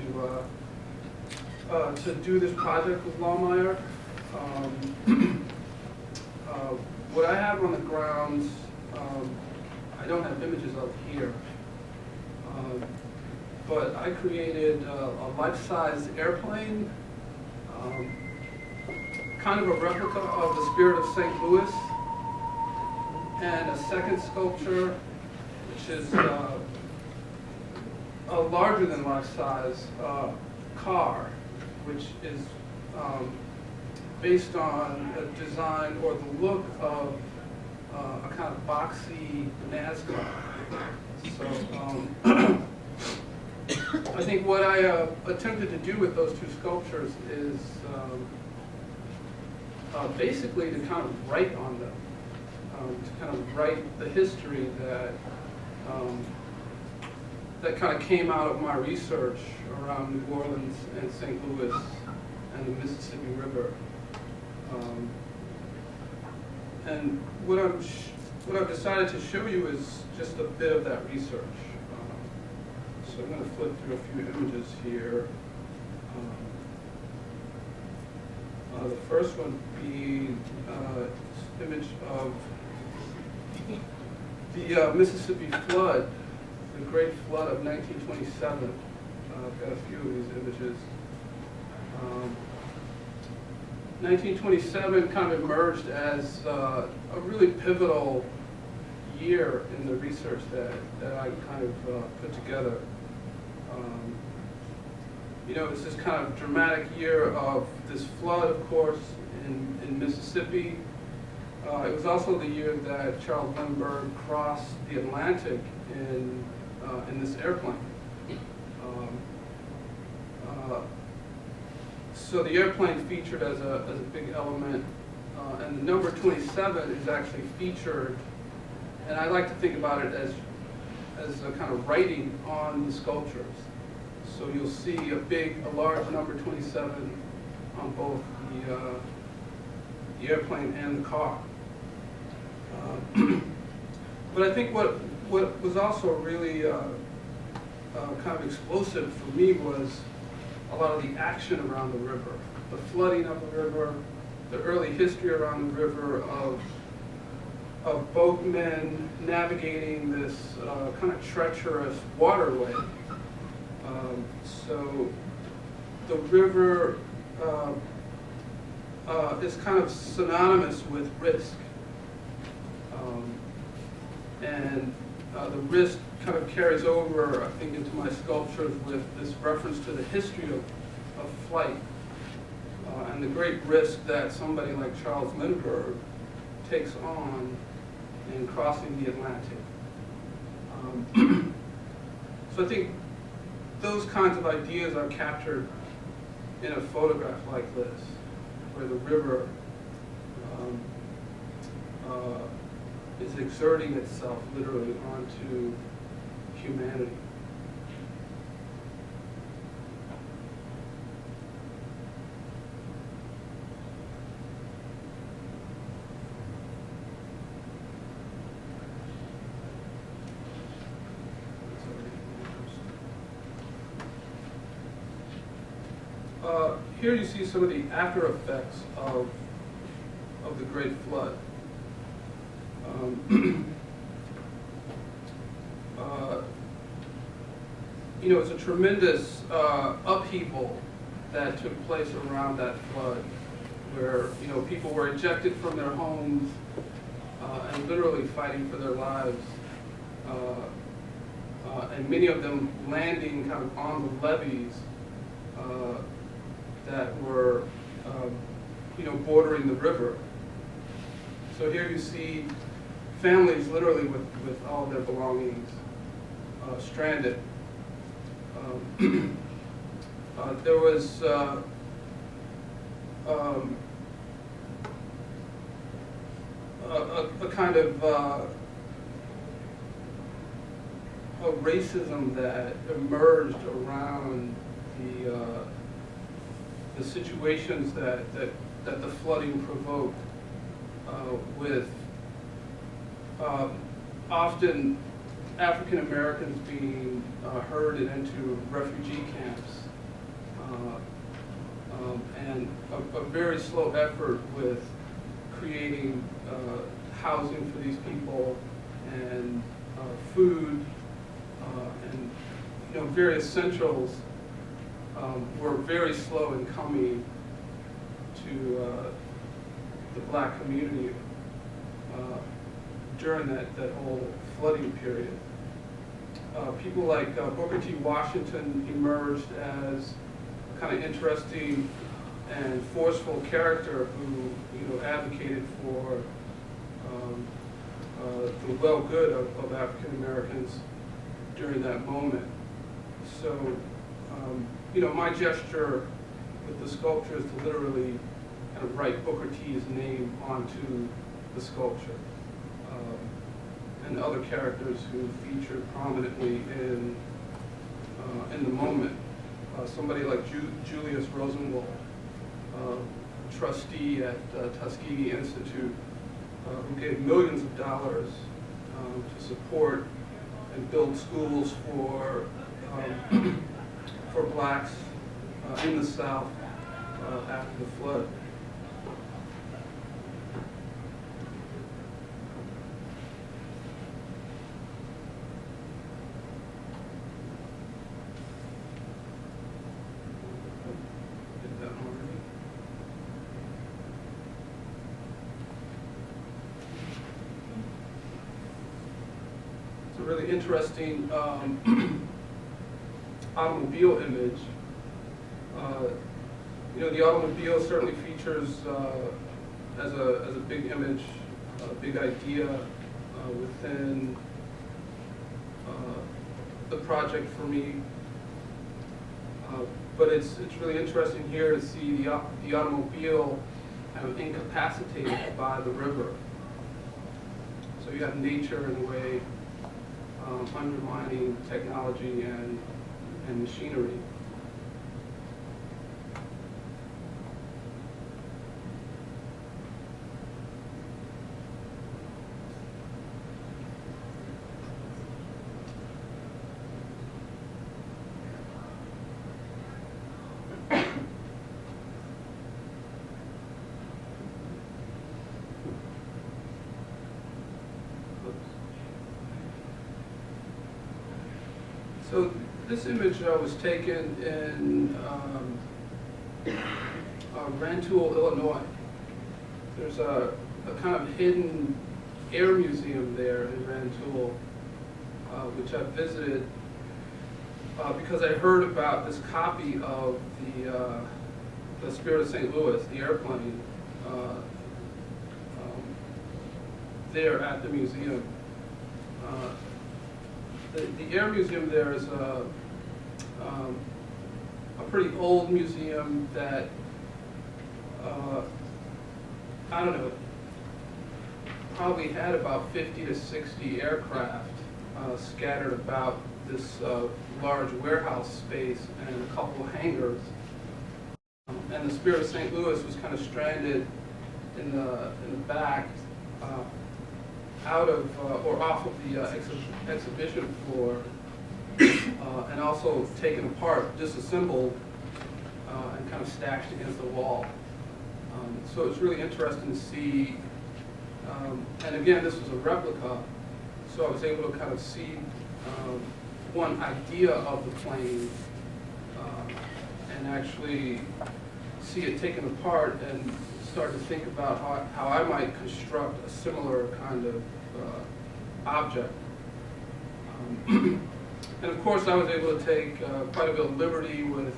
to do this project with Laumeier. What I have on the grounds, I don't have images of here, but I created a life-size airplane, kind of a replica of the Spirit of St. Louis, and a second sculpture, which is a larger than life-size car, which is based on a design or the look of a kind of boxy NASCAR. So I think what I attempted to do with those two sculptures is basically to kind of write on them, to kind of write the history that that kind of came out of my research around New Orleans and St. Louis and the Mississippi River. And what I've decided to show you is just a bit of that research. So I'm going to flip through a few images here. The first one being this image of the Mississippi flood, the Great Flood of 1927. I've got a few of these images. 1927 kind of emerged as a really pivotal year in the research that I kind of put together. You know, it's this kind of dramatic year of this flood, of course, in Mississippi. It was also the year that Charles Lindbergh crossed the Atlantic in this airplane. So the airplane featured as a big element, and the number 27 is actually featured, and I like to think about it as a kind of writing on the sculptures. So you'll see a large number 27 on both the airplane and the car. But I think what was also really kind of explosive for me was a lot of the action around the river, the flooding of the river, the early history around the river of boatmen navigating this kind of treacherous waterway. So the river is kind of synonymous with risk. And the risk kind of carries over, I think, into my sculptures with this reference to the history of flight and the great risk that somebody like Charles Lindbergh takes on in crossing the Atlantic. So I think those kinds of ideas are captured in a photograph like this, where the river is exerting itself literally onto humanity. Here you see some of the after effects of the Great Flood. You know, it's a tremendous upheaval that took place around that flood, where, you know, people were ejected from their homes and literally fighting for their lives, and many of them landing kind of on the levees that were, you know, bordering the river. So here you see families literally with all of their belongings stranded. There was a kind of a racism that emerged around the situations that that the flooding provoked, with often African Americans being herded into refugee camps, and a very slow effort with creating housing for these people and food and various essentials were very slow in coming to the black community during that whole flooding period. People like Booker T. Washington emerged as a kind of interesting and forceful character who advocated for the well-good of African Americans during that moment. So, my gesture with the sculpture is to literally kind of write Booker T's name onto the sculpture, and other characters who featured prominently in the moment. Somebody like Julius Rosenwald, trustee at Tuskegee Institute, who gave millions of dollars to support and build schools for blacks in the South after the flood. It's a really interesting automobile image. The automobile certainly features as a big image, a big idea within the project for me. But it's really interesting here to see the automobile kind of incapacitated by the river. So you have nature in a way undermining technology and machinery. So this image was taken in Rantoul, Illinois. There's a kind of hidden air museum there in Rantoul, which I visited because I heard about this copy of the Spirit of St. Louis, the airplane, there at the museum. The Air Museum there is a pretty old museum that, I don't know, probably had about 50 to 60 aircraft scattered about this large warehouse space and a couple of hangars. And the Spirit of St. Louis was kind of stranded in the back, out of or off of the exhibition floor, and also taken apart, disassembled, and kind of stashed against the wall. So it's really interesting to see, and again, this was a replica, so I was able to kind of see one idea of the plane and actually see it taken apart and start to think about how I might construct a similar kind of object. And of course I was able to take quite a bit of liberty with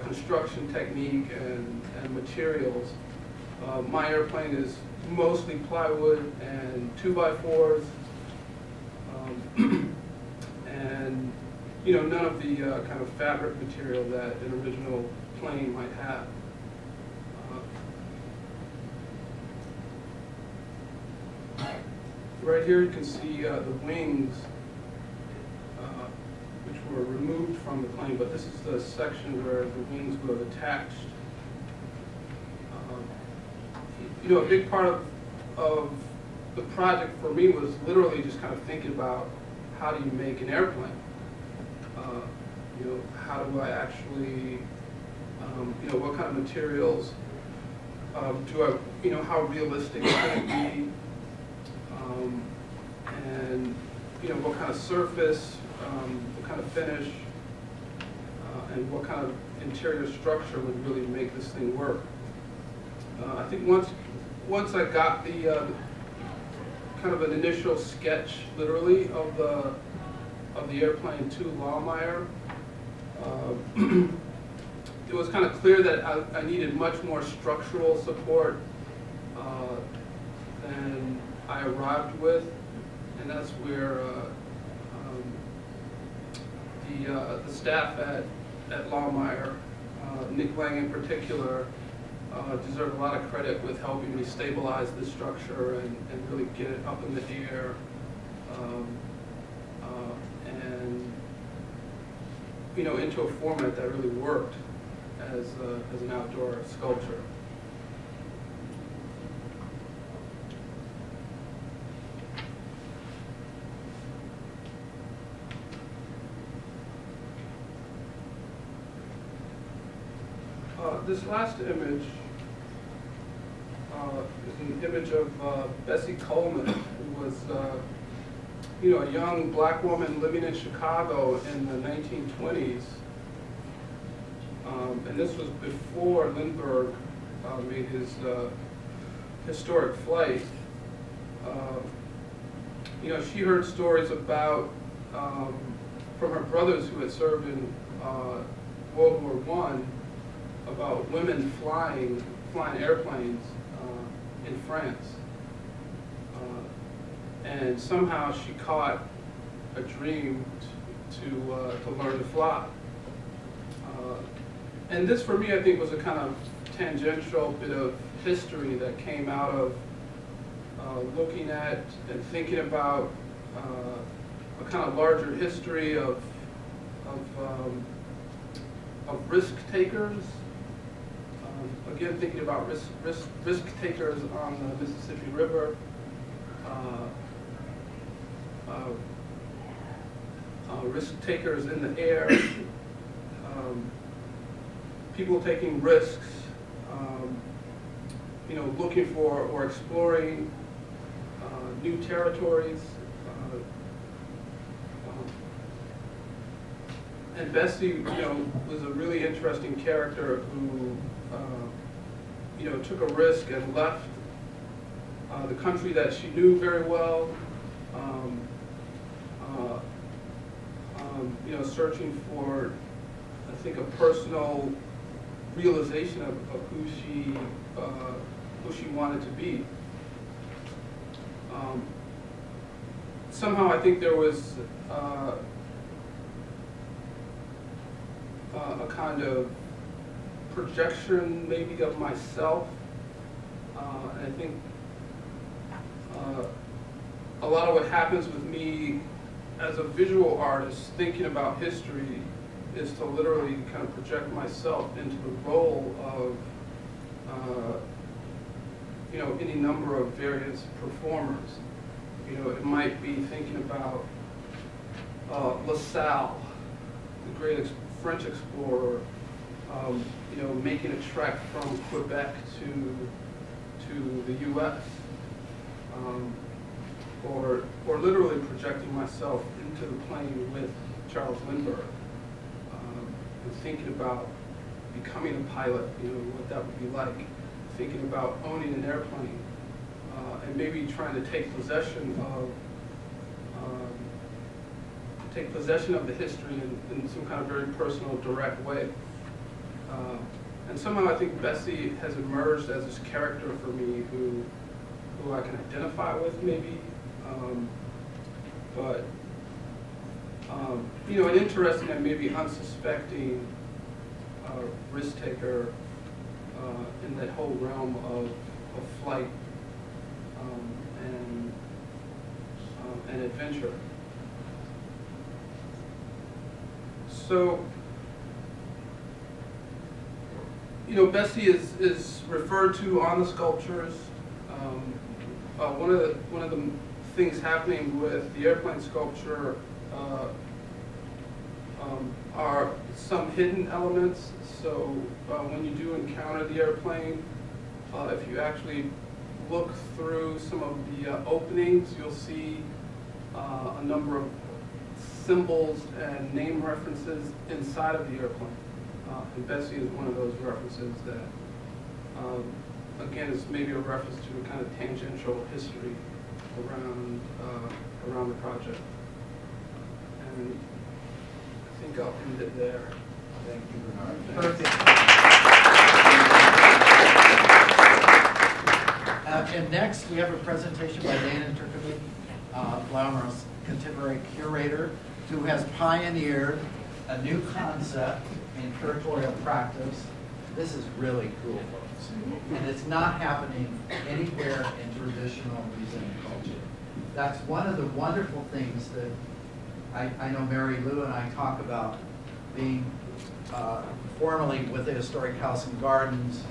construction technique and materials. My airplane is mostly plywood and 2x4s, and none of the kind of fabric material that an original plane might have. Right here you can see the wings, which were removed from the plane, but this is the section where the wings were attached a big part of the project for me was literally just kind of thinking about how do you make an airplane? How do I actually, what kind of materials do I, how realistic can it be? And, what kind of surface, what kind of finish, and what kind of interior structure would really make this thing work. I think once I got the kind of an initial sketch, literally, of the airplane to Laumeier, it was kind of clear that I needed much more structural support than I arrived with, and that's where the staff at Laumeier, Nick Lang in particular, deserve a lot of credit with helping me stabilize this structure and really get it up in the air, and into a format that really worked as an outdoor sculpture. This last image is an image of Bessie Coleman, who was a young black woman living in Chicago in the 1920s. And this was before Lindbergh made his historic flight. She heard stories about, from her brothers who had served in World War I, about women flying airplanes in France. And somehow she caught a dream to learn to fly. And this, for me, I think was a kind of tangential bit of history that came out of looking at and thinking about a kind of larger history of risk takers. Again, thinking about risk takers on the Mississippi River. Risk takers in the air, people taking risks, looking for or exploring new territories. And Bessie, was a really interesting character who, took a risk and left the country that she knew very well. Searching for, I think, a personal realization of who she wanted to be. Somehow, I think there was a kind of projection, maybe, of myself. And I think a lot of what happens with me as a visual artist thinking about history is to literally kind of project myself into the role of any number of various performers. It might be thinking about LaSalle, the great French explorer, making a trek from Quebec to the U.S. Or literally projecting myself into the plane with Charles Lindbergh, and thinking about becoming a pilot, what that would be like, thinking about owning an airplane, and maybe trying to take possession of the history in some kind of very personal, direct way. And somehow I think Bessie has emerged as this character for me who I can identify with, maybe. But an interesting and maybe unsuspecting risk taker in that whole realm of flight and adventure. So, Bessie is referred to on the sculptures. One of the things happening with the airplane sculpture are some hidden elements. So when you do encounter the airplane, if you actually look through some of the openings, you'll see a number of symbols and name references inside of the airplane. And Bessie is one of those references that, again, is maybe a reference to a kind of tangential history around the project. And I think I'll end it there. Thank you, Bernard. Perfect. And next, we have a presentation by Dana Turkovic, Laumeier's contemporary curator, who has pioneered a new concept in curatorial practice. This is really cool, folks. And it's not happening anywhere in traditional museum culture. That's one of the wonderful things that I know Marilu and I talk about, being formerly with the Historic House and Gardens,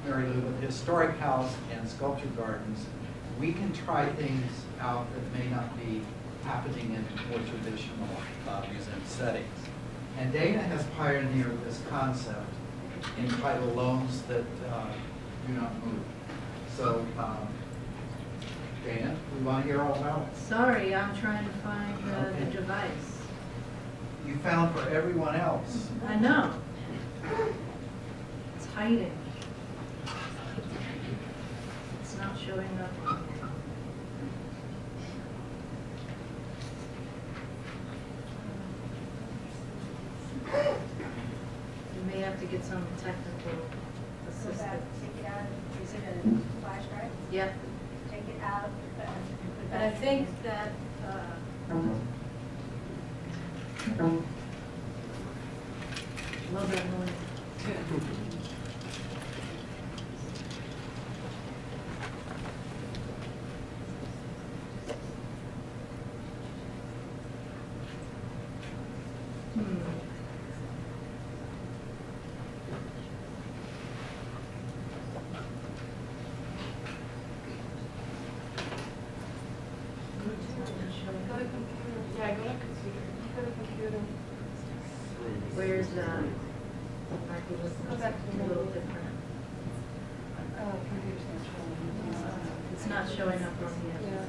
Marilu with the Historic House and Sculpture Gardens. We can try things out that may not be happening in more traditional museum settings. And Dana has pioneered this concept entitled Loans That Do Not Move. So, Dana, we want to hear all about it. Sorry, I'm trying to find Okay. the device. You found for everyone else. I know. It's hiding. It's not showing up. You may have to get some technical Go back, assistance. take it out, is it a flash drive? Yeah, Take it out, put it but I back think in. that, love that noise. Where's that? Might be a little different. It's not showing up on the end.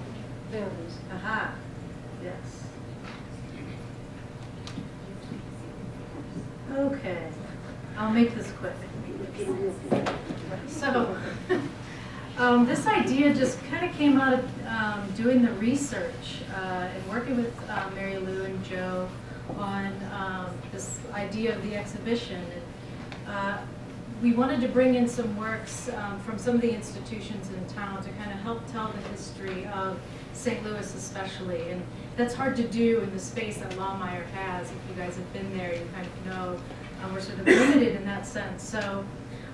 There it is. Aha, yes. Okay, I'll make this quick. So, this idea just kind of came out of doing the research and working with Marilu and Joe on this idea of the exhibition. We wanted to bring in some works from some of the institutions in town to kind of help tell the history of St. Louis especially. And that's hard to do in the space that Laumeier has. If you guys have been there, you kind of know we're sort of limited in that sense. So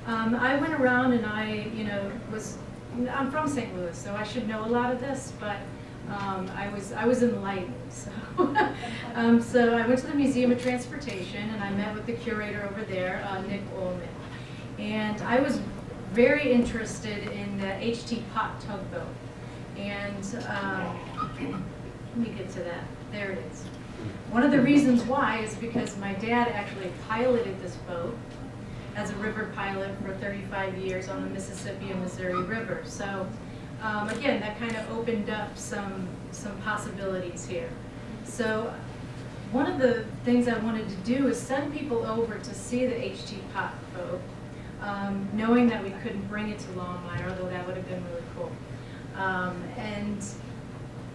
I went around and I'm from St. Louis, so I should know a lot of this, but I was enlightened. So, so I went to the Museum of Transportation and I met with the curator over there, Nick Boatman. And I was very interested in the H.T. Pott tugboat. And let me get to that. There it is. One of the reasons why is because my dad actually piloted this boat as a river pilot for 35 years on the Mississippi and Missouri River. So again, that kind of opened up some possibilities here. So one of the things I wanted to do is send people over to see the H.T. Pott boat, knowing that we couldn't bring it to Laumeier, although that would have been really cool. And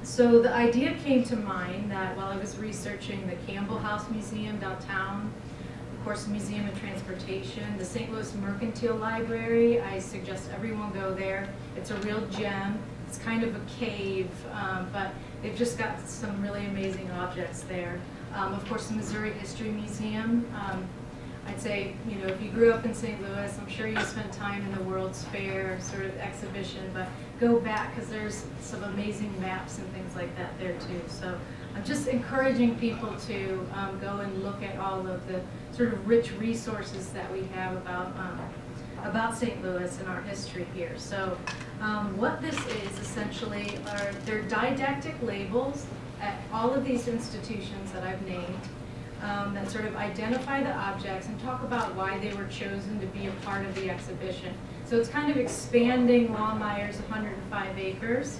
so the idea came to mind that while I was researching the Campbell House Museum downtown, of course, the Museum of Transportation, the St. Louis Mercantile Library, I suggest everyone go there. It's a real gem. It's kind of a cave, but they've just got some really amazing objects there. Of course, the Missouri History Museum. I'd say, if you grew up in St. Louis, I'm sure you spent time in the World's Fair sort of exhibition, but go back because there's some amazing maps and things like that there too. So I'm just encouraging people to go and look at all of the sort of rich resources that we have about about St. Louis and our history here. So what this is essentially they're didactic labels at all of these institutions that I've named that sort of identify the objects and talk about why they were chosen to be a part of the exhibition. So it's kind of expanding Laumeier's 105 acres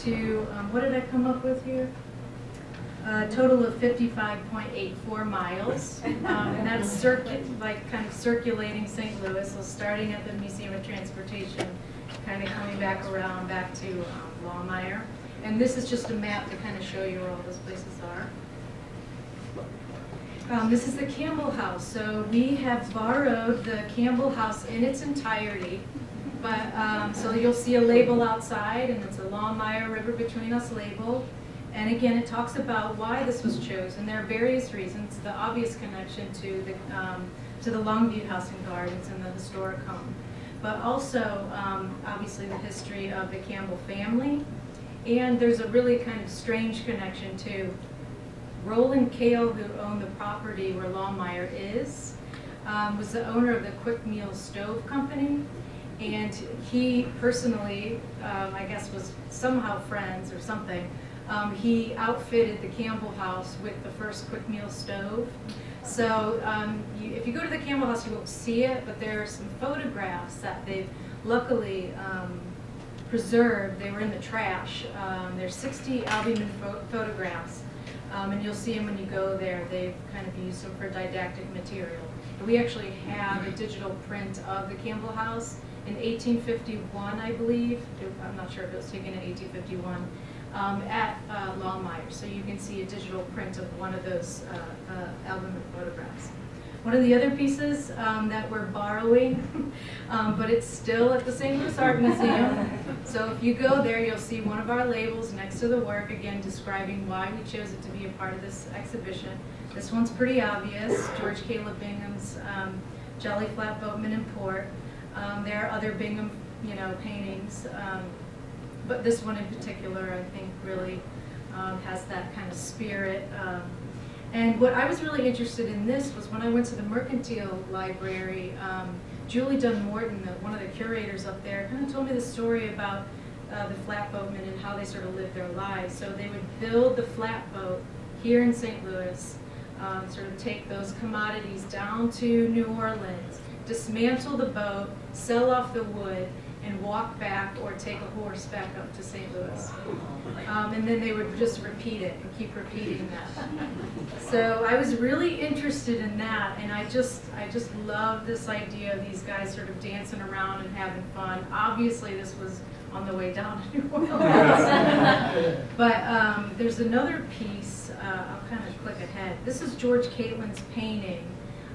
to, what did I come up with here? A total of 55.84 miles, and that's kind of circulating St. Louis, so starting at the Museum of Transportation, kind of coming back around back to Laumeier. And this is just a map to kind of show you where all those places are. This is the Campbell House. So we have borrowed the Campbell House in its entirety, but so you'll see a label outside, and it's a Laumeier River Between Us label. And again, it talks about why this was chosen. There are various reasons. The obvious connection to the Longue House and Gardens and the historic home, but also obviously the history of the Campbell family. And there's a really kind of strange connection to Roland Kale, who owned the property where Laumeier is, was the owner of the Quick Meal Stove Company. And he personally, I guess, was somehow friends or something. He outfitted the Campbell House with the first quick meal stove. So if you go to the Campbell House, you won't see it, but there are some photographs that they've luckily preserved. They were in the trash. There's 60 albumin photographs, and you'll see them when you go there. They've kind of used them for didactic material. And we actually have a digital print of the Campbell House in 1851, I believe. I'm not sure if it was taken in 1851. At Laumeier, so you can see a digital print of one of those album photographs. One of the other pieces that we're borrowing, but it's still at the St. Louis Art Museum. So if you go there, you'll see one of our labels next to the work, again describing why we chose it to be a part of this exhibition. This one's pretty obvious, George Caleb Bingham's Jelly Flat Boatman and Port. There are other Bingham, paintings. But this one in particular, I think, really has that kind of spirit. And what I was really interested in this was when I went to the Mercantile Library, Julie Dunn Morton, one of the curators up there, kind of told me the story about the flatboatmen and how they sort of lived their lives. So they would build the flatboat here in St. Louis, sort of take those commodities down to New Orleans, dismantle the boat, sell off the wood, and walk back or take a horse back up to St. Louis. And then they would just repeat it and keep repeating that. So I was really interested in that, and I just love this idea of these guys sort of dancing around and having fun. Obviously this was on the way down to New Orleans. But there's another piece, I'll kind of click ahead. This is George Caitlin's painting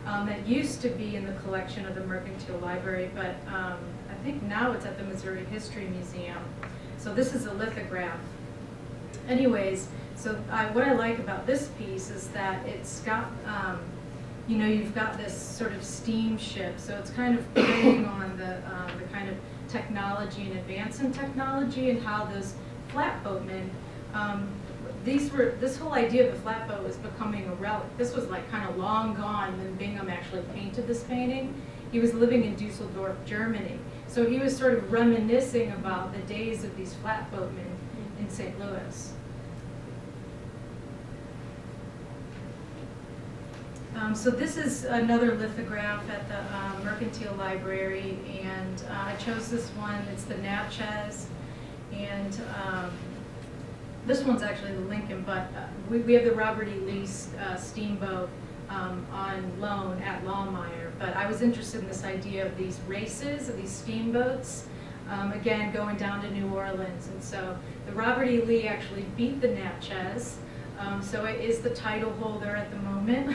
that used to be in the collection of the Mercantile Library, but I think now it's at the Missouri History Museum. So this is a lithograph. Anyways, so what I like about this piece is that it's got, you've got this sort of steamship, so it's kind of playing on the kind of technology and advance in technology and how those flatboatmen, this whole idea of the flatboat was becoming a relic. This was like kind of long gone when Bingham actually painted this painting. He was living in Dusseldorf, Germany. So he was sort of reminiscing about the days of these flatboatmen in St. Louis. So this is another lithograph at the Mercantile Library, and I chose this one. It's the Natchez, and this one's actually the Lincoln, but we have the Robert E. Lee Steamboat on loan at Laumeier. But I was interested in this idea of these races, of these steamboats, again, going down to New Orleans. And so the Robert E. Lee actually beat the Natchez. So it is the title holder at the moment.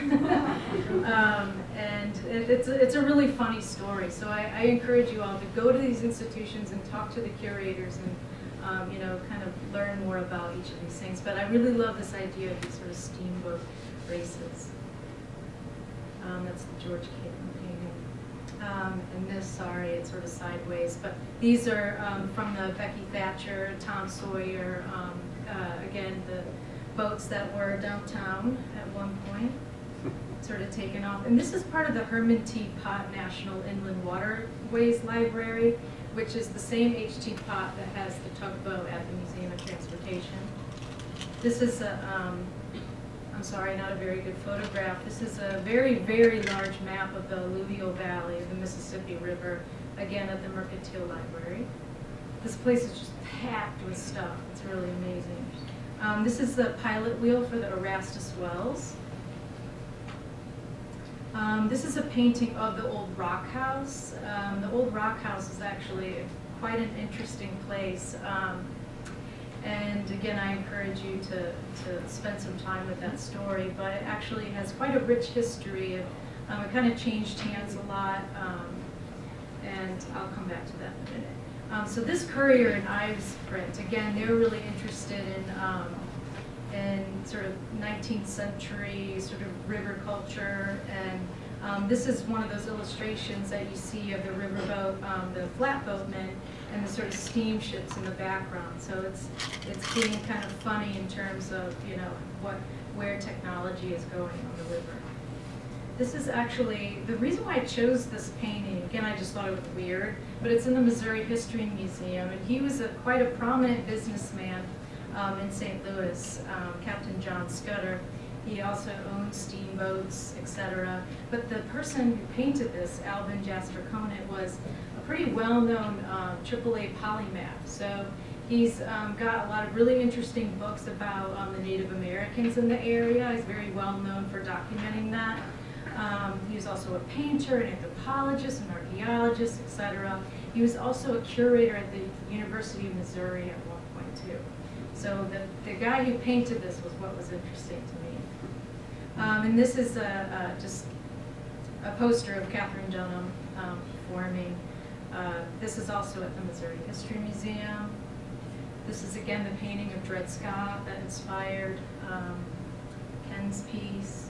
And it's a really funny story. So I encourage you all to go to these institutions and talk to the curators and kind of learn more about each of these things. But I really love this idea of these sort of steamboat races. That's the George Caitlin painting. And this, sorry, it's sort of sideways. But these are from the Becky Thatcher, Tom Sawyer, again, the boats that were downtown at one point. sort of taken off. And this is part of the Herman T. Pott National Inland Waterways Library, which is the same H.T. Pott that has the tugboat at the Museum of Transportation. This is a, I'm sorry, not a very good photograph. This is a very, very large map of the alluvial valley of the Mississippi River, again at the Mercantile Library. This place is just packed with stuff. It's really amazing. This is the pilot wheel for the Erastus Wells. This is a painting of the old rock house. The old rock house is actually quite an interesting place. And again, I encourage you to spend some time with that story, but it actually has quite a rich history. It kind of changed hands a lot, and I'll come back to that in a minute. So this Currier and Ives print, again, they were really interested in sort of 19th century sort of river culture, and this is one of those illustrations that you see of the riverboat, the flatboatmen, and the sort of steamships in the background. So it's being kind of funny in terms of, you know, where technology is going on the river. This is actually, the reason why I chose this painting, again, I just thought it was weird, but it's in the Missouri History Museum, and he was quite a prominent businessman in St. Louis, Captain John Scudder. He also owned steamboats, etc. But the person who painted this, Alvin Jasper Conant, was a pretty well-known AAA polymath. So he's got a lot of really interesting books about the Native Americans in the area. He's very well known for documenting that. He was also a painter, an anthropologist, an archaeologist, etc. He was also a curator at the University of Missouri at one point too. So the guy who painted this was what was interesting to me. And this is just a poster of Catherine Dunham performing. This is also at the Missouri History Museum. This is again the painting of Dred Scott that inspired Ken's piece.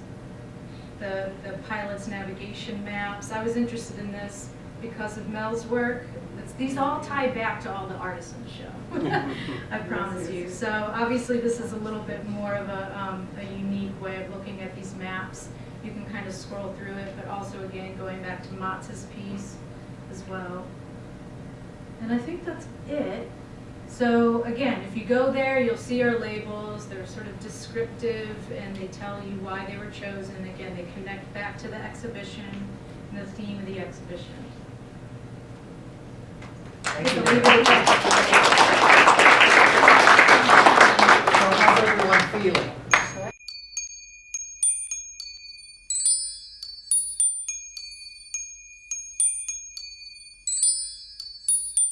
The pilot's navigation maps. I was interested in this because of Mel's work. These all tie back to all the artists in the show, I promise you. So obviously this is a little bit more of a unique way of looking at these maps. You can kind of scroll through it, but also again going back to Matts's piece as well. And I think that's it. So again, if you go there, you'll see our labels. They're sort of descriptive, and they tell you why they were chosen. Again, they connect back to the exhibition and the theme of the exhibition. Thank you.